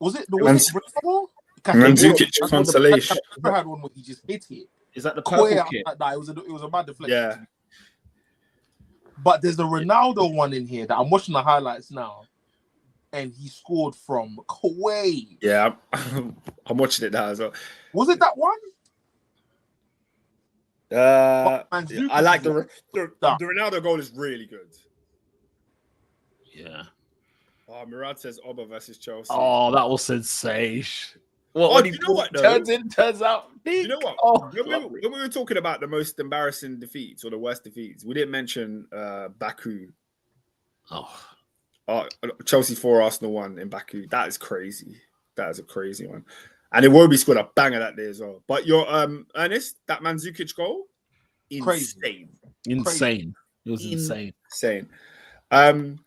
Was it Ronaldo? Mandzukic consolation. I had one where he just hit it. Is that the purple kit? It was a bad deflection. Yeah. But there's the Ronaldo one in here that I'm watching the highlights now, and he scored from Kuwait. Yeah, I'm watching it now as well. Was it that one? I like the Ronaldo goal is really good. Yeah. Oh, Murad says Oba versus Chelsea. Oh, that was sensation. What? You know what? Turns out. You know what? Oh, when we were talking about the most embarrassing defeats or the worst defeats, we didn't mention Baku. Chelsea 4, Arsenal 1 in Baku. That is crazy. That is a crazy one. And Iwobi scored a banger that day as well. But your Ernest, that Mandzukic goal, insane. Insane. It was insane. All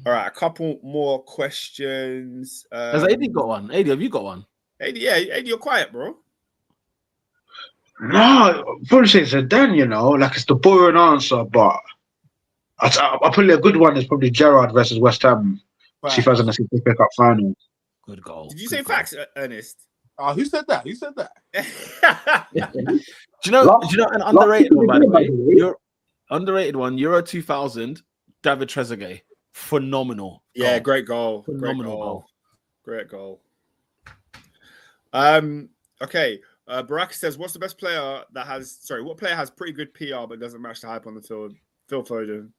right, a couple more questions. Has AD got one? AD, have you got one? AD, AD, you're quiet, bro. No, probably say Zidane, you know, like it's the boring answer, but I probably a good one is probably Gerrard versus West Ham, 2006 FA Cup final. Good goal. Did you say facts, Ernest? Who said that? Who said that? Do you know an underrated one, by the way? Your underrated one, Euro 2000, David Trezeguet. Phenomenal. Yeah, great goal. Phenomenal Great goal. Okay. Baraka says, what's the best player that has what player has pretty good PR but doesn't match the hype on the field? Phil Foden.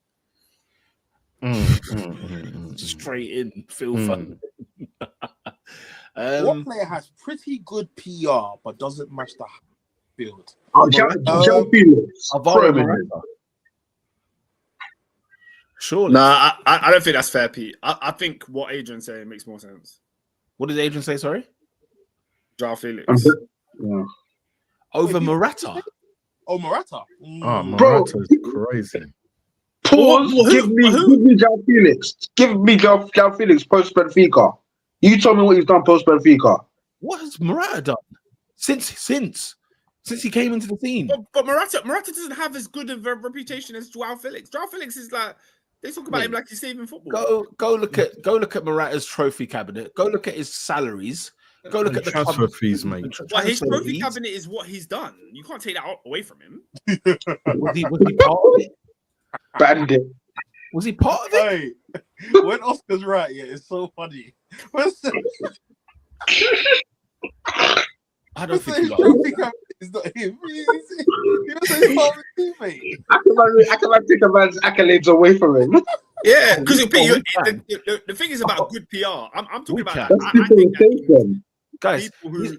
Straight in, Phil Foden. What player has pretty good PR but doesn't match the field? João Felix. Sure. Nah, I don't think that's fair, Pete. I think what Adrian's saying makes more sense. What did Adrian say? Sorry, João Felix. Yeah. Over Morata. Oh, Morata. Morata's crazy. Pause. Give me João Felix. Give me João Felix post Benfica. You tell me what he's done post Benfica. What has Morata done since he came into the scene? But Morata doesn't have as good of a reputation as João Felix. João Felix is like, they talk about him like he's saving football. Go look at Morata's trophy cabinet. Go look at his salaries. Go look at the transfer fees, mate. Well, his trophy cabinet is what he's done. You can't take that away from him. Was he part of it? Bandit. Was he part of it? Hey, when Oscar's right, yeah, it's so funny. I don't think he It's not him. He was his father's teammate. I can take a man's accolades away from him. Yeah, because the thing is about good PR. I'm talking about. That's people attention. Guys,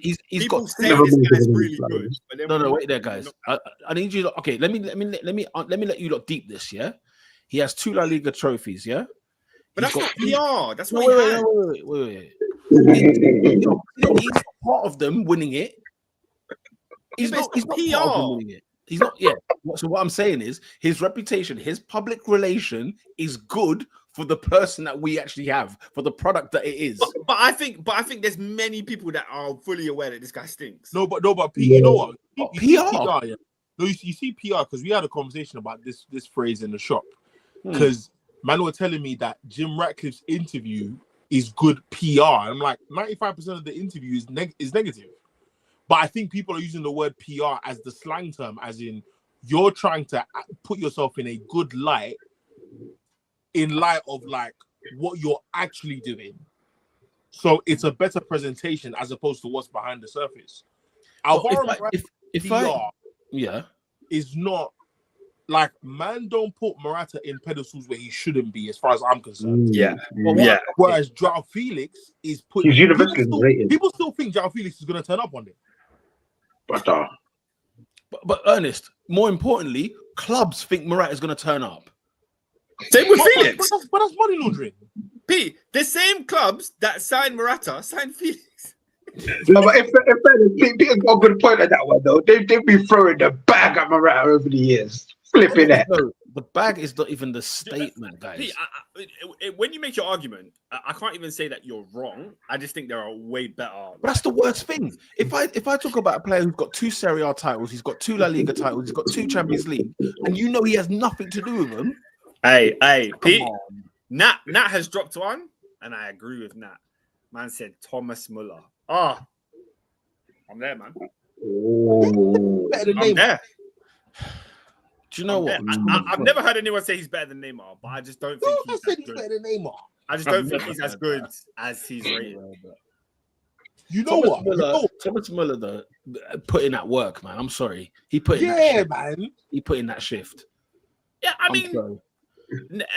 he's got say this guy's really good. But no, wait there, guys. I need you. Okay, let me let you look deep this. Yeah, he has 2 La Liga trophies. Yeah, but that's not PR. That's what wait. He's part of them winning it. He's not PR. Part of them winning it. He's not. Yeah. So what I'm saying is, his reputation, his public relation, is good for the person that we actually have, for the product that it is. But I think there's many people that are fully aware that this guy stinks. No, but you know what? PR. Yeah. No, you see PR because we had a conversation about this phrase in the shop. Because man were telling me that Jim Ratcliffe's interview is good PR. I'm like, 95% of the interview is negative. But I think people are using the word PR as the slang term, as in you're trying to put yourself in a good light, in light of like what you're actually doing. So it's a better presentation as opposed to what's behind the surface. If PR is not like, man, don't put Morata in pedestals where he shouldn't be, as far as I'm concerned. Whereas João Felix is put. He's universally rated. People still think João Felix is going to turn up one day. But Ernest, more importantly, clubs think Morata is going to turn up. Same with Felix. But that's money laundering. P, the same clubs that signed Morata signed Felix. No, but if Peter got a good point on that one though, they've been throwing the bag at Morata over the years. Flipping it. No, the bag is not even the statement, guys. P, when you make your argument, I can't even say that you're wrong. I just think there are way better. But that's the worst thing. If I talk about a player who's got 2 Serie A titles, he's got 2 La Liga titles, he's got 2 Champions League, and you know he has nothing to do with them. Hey, Pete. Nat has dropped one, and I agree with Nat. Man said Thomas Muller. I'm there, man. I'm there. Do you know what? I've never heard anyone say he's better than Neymar, but I just don't think he's better than Neymar. I just don't think he's as good as he's rated. You know what? Thomas Muller, though, put in that work, man. I'm sorry. He put in that shift. Man. He put in that shift. Yeah, I mean,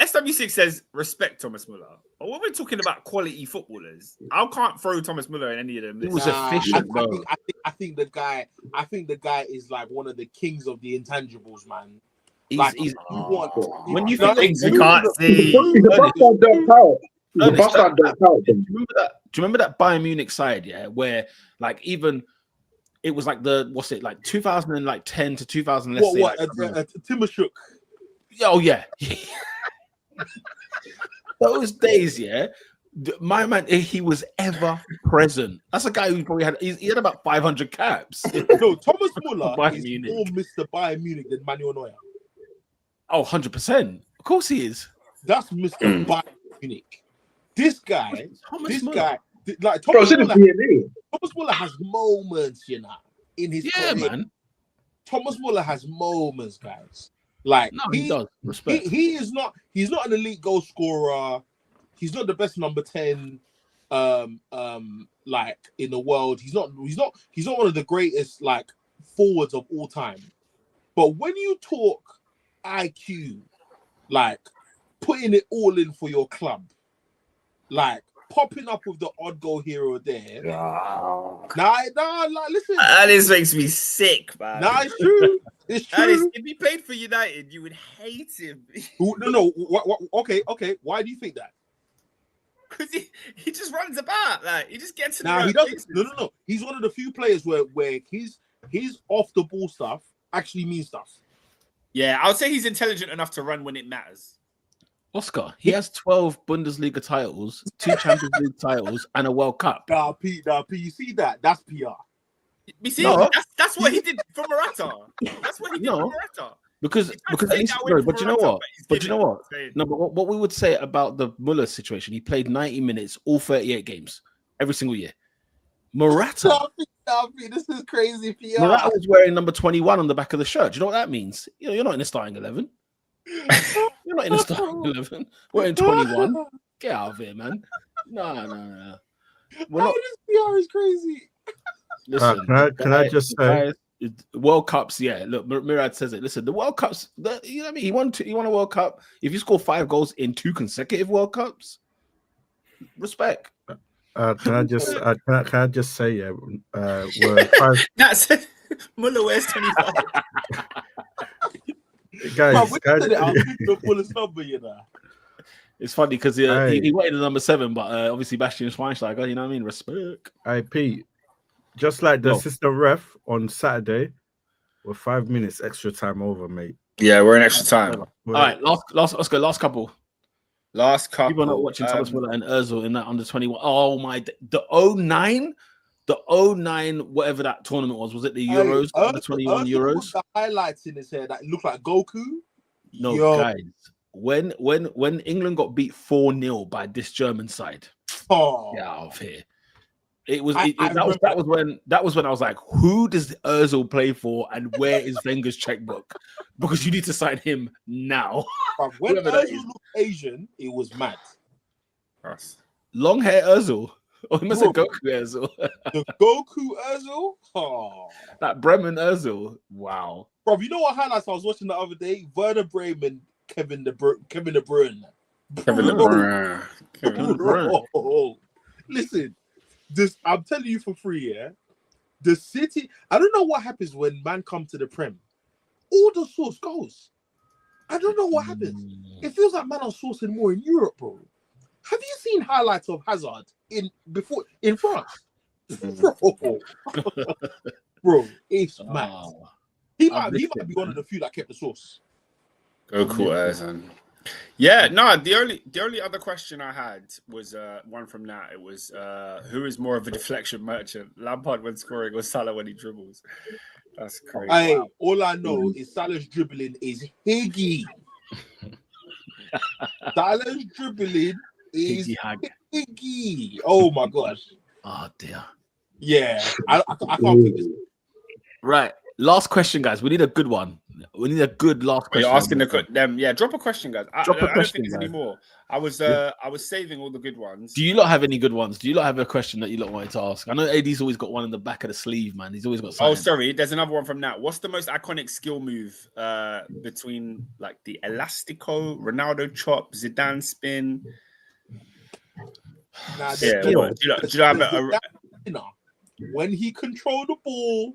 SW6 says respect Thomas Muller. But when we're talking about quality footballers, I can't throw Thomas Muller in any of them. He was efficient, bro. I think the guy is like one of the kings of the intangibles, man. When you think things you can't see. Do you remember that Bayern Munich side, yeah, where like even it was like 2010 to 2000. Timashuk. Oh yeah. Those days, yeah. My man, he was ever present. That's a guy who probably he had about 500 caps. No, Thomas Muller is more Mr. Bayern Munich than Manuel Neuer. Oh, 100%. Of course he is. That's Mr. Bayern Munich. This guy, like Thomas Muller has moments, you know, in his career. Man. Thomas Muller has moments, guys. Like he does. Respect. He's not an elite goal scorer. He's not the best number 10 like in the world. He's not one of the greatest like forwards of all time. But when you talk IQ, like putting it all in for your club, like popping up with the odd goal here or there. Nah, like listen. This makes me sick, man. Nah, it's true. It's true. If he played for United, you would hate him. No. Okay. Why do you think that? Because he just runs about, like he just gets. He doesn't. No. He's one of the few players where his off the ball stuff actually means stuff. Yeah, I would say he's intelligent enough to run when it matters. Oscar, he has 12 Bundesliga titles, 2 Champions League titles, and a World Cup. Nah, P, you see that? That's PR. You see, that's what he did for Morata. That's what he did for Morata. Because at least, but you know what? No, but what we would say about the Muller situation, he played 90 minutes, all 38 games, every single year. Morata. This is crazy PR. Morata was wearing number 21 on the back of the shirt. Do you know what that means? You're not in the starting 11. You're not in the starting 11. We're in 21. Get out of here, man. No. This PR is crazy. Listen, can I just say, World Cups, yeah. Look, Murad says it. Listen, the World Cups, you know what I mean? He won a World Cup. If you score 5 goals in 2 consecutive World Cups, respect. Can I just say, yeah, we're 5 That's Muller wears 25. guys. It's funny because he waited at number 7, but obviously Bastian Schweinsteiger, you know what I mean? Respect. Hey, Pete, just like the assistant ref on Saturday, we're 5 minutes extra time over, mate. Yeah, we're in extra time. All right, let's go. Last couple. People are not watching Thomas Muller and Ozil in that under 21. Oh my, the 09, whatever that tournament was it the Euros, under 21 Euros? The highlights in his hair that look like Goku. No, guys. When England got beat 4-0 by this German side, get out of here. That was when I was like, who does Ozil play for, and where is Wenger's checkbook? Because you need to sign him now. When Ozil looked Asian, it was mad. Long hair Ozil. Oh, he must have Goku Ozil. The Goku Ozil? Oh. That Bremen Ozil. Wow. Bro, you know what highlights I was watching the other day? Werder Bremen, Kevin De Bruyne. Kevin De Bruyne. Listen, I'm telling you for free, yeah. The City, I don't know what happens when man come to the Prem. All the source goes. I don't know what happens. It feels like man are sourcing more in Europe, bro. Have you seen highlights of Hazard in France? Bro, it's mad. He might be one of the few that kept the source. Goku, yeah, no. The only other question I had was one from Nat. It was who is more of a deflection merchant, Lampard when scoring or Salah when he dribbles? That's crazy. Hey, all I know is Salah's dribbling is higgy. Salah's dribbling is higgy. Oh my gosh. Oh dear. Yeah, I can't think this. Right. Last question, guys. We need a good one. We need a good last question. You're asking them. Yeah, drop a question, guys. I don't think there's any more. I was saving all the good ones. Do you not have any good ones? Do you not have a question that you lot wanted to ask? I know AD's always got one in the back of the sleeve, man. He's always got something. Oh, sorry. There's another one from Nat. What's the most iconic skill move between like the Elastico, Ronaldo chop, Zidane spin? When he controlled the ball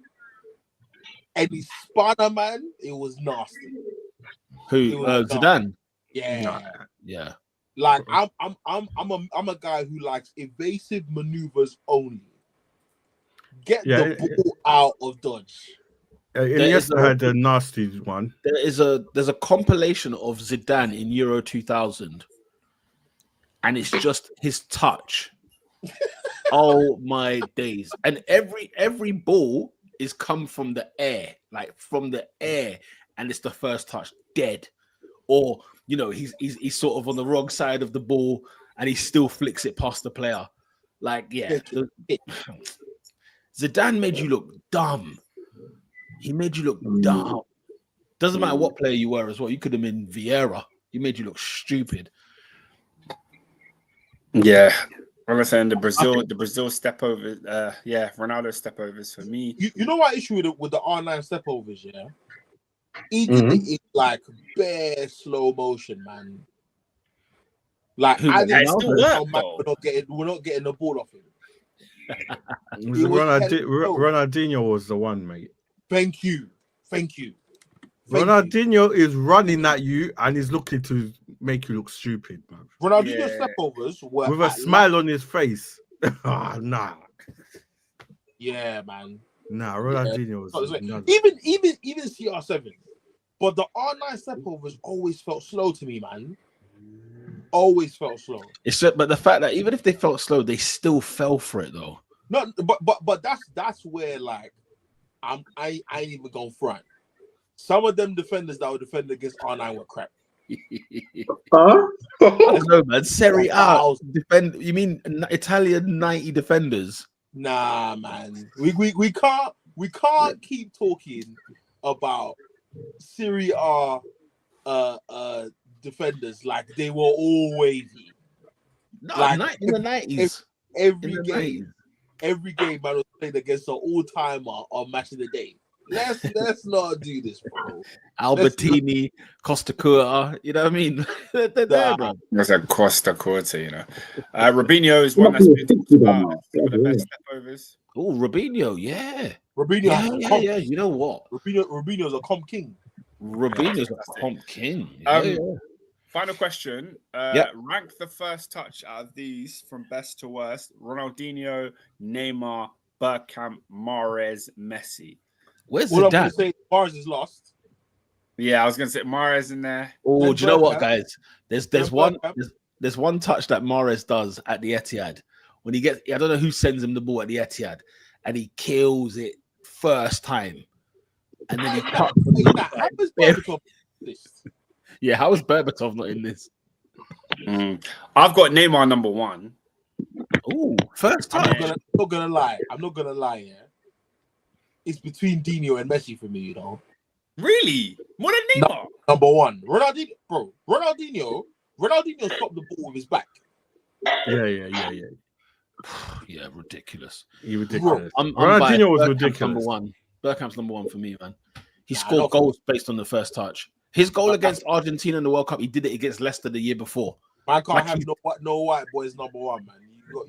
and he spun a man, it was nasty. Who? Zidane? Yeah. Like I'm a guy who likes evasive maneuvers only. Get the ball out of dodge. Yes, I had a nasty one. There's a compilation of Zidane in Euro 2000, and it's just his touch. Oh my days! And every ball is come from the air, and it's the first touch, dead. Or he's sort of on the wrong side of the ball, and he still flicks it past the player. Like, yeah, Zidane made you look dumb. He made you look dumb. Doesn't matter what player you were as well. You could have been Vieira. He made you look stupid. Yeah. I'm saying the Brazil step over. Ronaldo step overs for me. You know what issue with the R9 step overs? Yeah, he did it like bare slow motion, man. Like we're not getting the ball off him. Ronaldinho was the one, mate. Thank you. Ronaldinho is running at you and he's looking to make you look stupid, man. Ronaldinho's step overs were with a smile on his face. Nah. Yeah, man. Nah, Ronaldinho was even CR7. But the R9 step overs always felt slow to me, man. Always felt slow. It's just, but the fact that even if they felt slow, they still fell for it though. No, but that's where like I ain't even going front. Some of them defenders that were defending against R9 were crap. I don't know, man. Serie A defend. You mean Italian 90 defenders? Nah, man. We can't keep talking about Serie A defenders like they were all wavy. No, like, in the 90s. Every game, man was playing against an all-timer on Match of the Day. Let's not do this, bro. Albertini, Costa Curta, you know what I mean? They're there, bro. That's a Costa Corte, you know. Robinho is one that's been talked about as one of the best step-overs. Oh, Robinho, yeah. Robinho, Yeah. You know what? Robinho's a comp king. Robinho's a comp king. Final question. Rank the first touch out of these from best to worst. Ronaldinho, Neymar, Bergkamp, Mahrez, Messi. Where's All I'm Zidane? going to say, Mahrez is lost. Yeah, I was going to say Mahrez in there. Oh, do you know what, Bergkamp. guys? There's one touch that Mahrez does at the Etihad when he gets. I don't know who sends him the ball at the Etihad, and he kills it first time, and then he cuts. Yeah, how is Berbatov not in this? I've got Neymar number one. Oh, first time. I'm not gonna lie. Yeah, it's between Dino and Messi for me. You know, Really? More than Neymar? number one, Ronaldinho, bro. Ronaldinho stopped the ball with his back. Yeah. Yeah, ridiculous. He ridiculous. I'm Ronaldinho was Bergkamp's ridiculous. Number one. Bergkamp's number one for me, man. He scored goals based on the first touch. His goal against Argentina in the World Cup, he did it against Leicester the year before. I can't have no white boys number one, man. You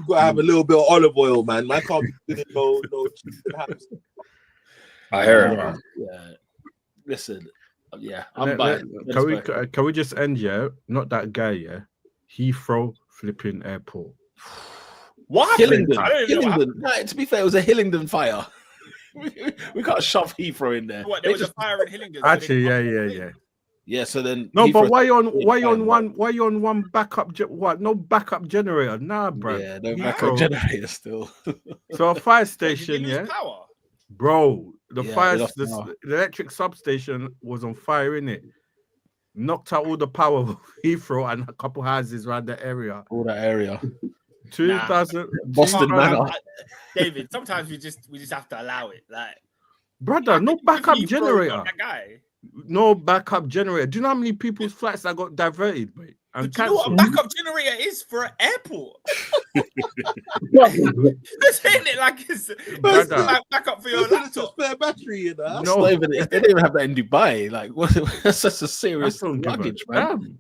gotta have a little bit of olive oil, man. I can't be doing no chicken hams. I hear it, man. Yeah. Listen, I'm biased. Can we just end, not that guy, Heathrow flipping airport. What? Hillingdon. No, to be fair, it was a Hillingdon fire. We can't shove Heathrow in there. What, there was a fire in Hillingdon? Actually, yeah. Yeah, so then no, Heathrow, but why you on one backup? What? No backup generator, nah, bro. Yeah, no backup generator still. So a fire station, Power? bro. The the electric substation was on fire, innit? Knocked out all the power of Heathrow and a couple houses around the area. All that area. 2000 Boston Manor. David, sometimes we just have to allow it. Like, brother, no backup generator. That guy. No backup generator. Do you know how many people's flights that got diverted, mate? And do you know what a backup generator is for an airport? Yeah. They're saying it like it's like backup for your laptop. Spare battery, you know. No, they don't even have that in Dubai. Like, that's just a serious luggage, man.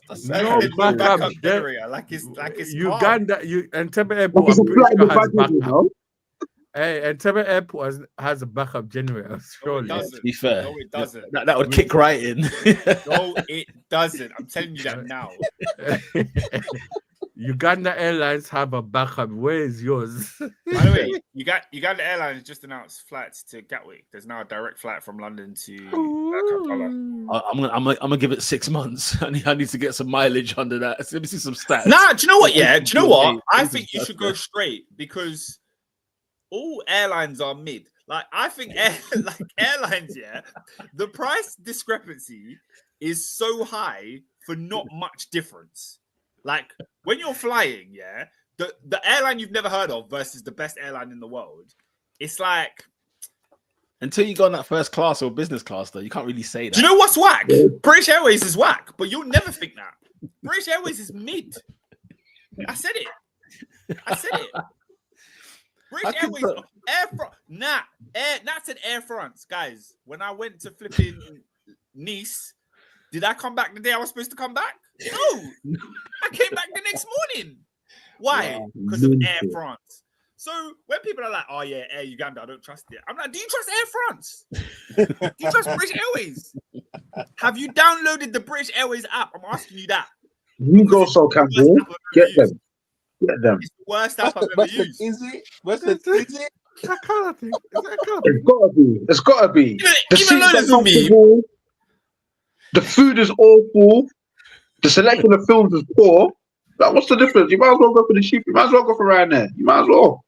That's no backup generator. Like it's Uganda. Entebbe Airport. I'm pretty sure has backup. Hey, Entebbe Airport has a backup generator. Surely. No, to be fair, no, it doesn't. That would kick right in. No, it doesn't. I'm telling you that now. Uganda Airlines have a backup. Where is yours? By the way, Uganda Airlines just announced flights to Gatwick. There's now a direct flight from London to Kampala. I'm gonna give it 6 months. I need to get some mileage under that. Let me see some stats. Nah, do you know what? Yeah, do you know what? I think you should go straight because all airlines are mid. Like, I think airlines, the price discrepancy is so high for not much difference. Like, when you're flying, the airline you've never heard of versus the best airline in the world, it's like... Until you go on that first class or business class, though, you can't really say that. Do you know what's whack? British Airways is whack, but you'll never think that. British Airways is mid. I said it. British Airways, Air France. That's an Air France, guys. When I went to flipping Nice, did I come back the day I was supposed to come back? No, I came back the next morning. Why? Because of Air France. So when people are like, "Oh yeah, Air Uganda, I don't trust it," I'm like, "Do you trust Air France? Do you trust British Airways? Have you downloaded the British Airways app? I'm asking you that. You go so Campbell. Get them. It's the worst app I've ever used. Is it? Is it? It's gotta be. The Even though seats there's are me. comfortable. The food is awful. The selection of films is poor. Like, what's the difference? You might as well go for the cheap. You might as well go for Ryanair. You might as well.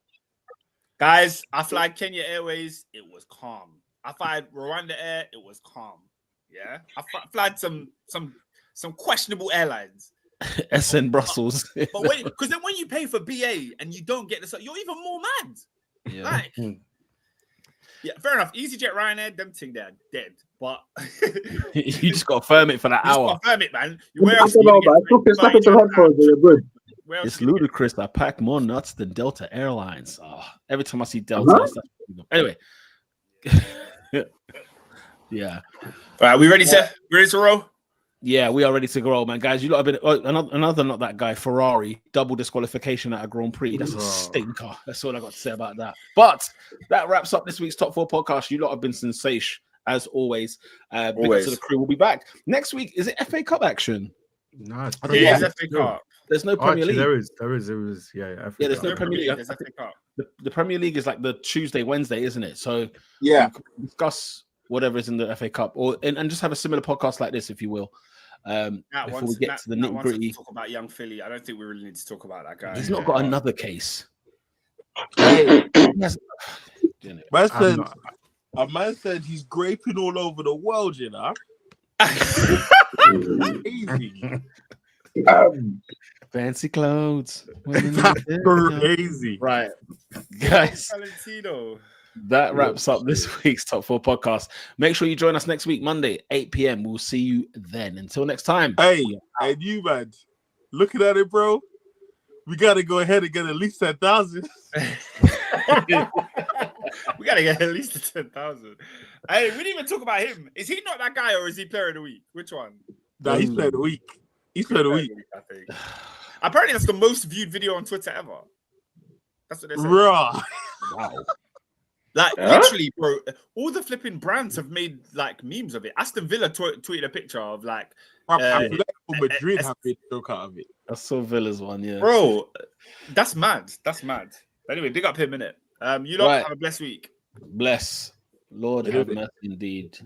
Guys, I fly Kenya Airways. It was calm. I fly Rwanda Air. It was calm. Yeah, I flied some questionable airlines. SN Brussels. But because then when you pay for BA and you don't get this, you're even more mad. Yeah. Like, yeah, fair enough. EasyJet, Ryanair, them thing they're dead. But you just got to firm it for that hour. Firm it, man. You I wear don't know, man. It's nothing to headphones. They're good. Where else It's did you get- ludicrous. I pack more nuts than Delta Airlines. Oh, every time I see Delta, anyway. Yeah. All right, we ready to roll? Yeah, we are ready to grow, man. Guys, you lot have been another not that guy, Ferrari, double disqualification at a Grand Prix. That's a stinker. That's all I got to say about that. But that wraps up this week's Top 4 podcast. You lot have been sensation, as always. Big up to the crew. We'll be back next week. Is it FA Cup action? No, it's It is FA Cup. There's no Premier League. There is. Yeah, there's no Cup. Premier League. There's FA Cup. The Premier League is like the Tuesday, Wednesday, isn't it? So Yeah. we can discuss whatever is in the FA Cup, and just have a similar podcast like this, if you will. Before we get to the nitty gritty, talk about young Philly. I don't think we really need to talk about that guy. He's not got another case. Man said he's graping all over the world, you know. Easy. Fancy clothes. Crazy. Right, guys. Valentino. That wraps up this week's Top 4 podcast. Make sure you join us next week, Monday, 8 p.m. We'll see you then. Until next time. Hey, and you, man, looking at it, bro, we got to go ahead and get at least 10,000. We got to get at least 10,000. Hey, we didn't even talk about him. Is he not that guy or is he player of the week? Which one? Nah, he's player of the week. He's player of the week. I think. Apparently, that's the most viewed video on Twitter ever. That's what they say. Raw. Wow. Like literally, bro, all the flipping brands have made like memes of it. Aston Villa tweeted a picture of like Madrid have made a joke out of it. I saw Villa's one, yeah. Bro, that's mad. That's mad. Anyway, big up him, innit? You lot have a blessed week. Bless. Lord have mercy indeed.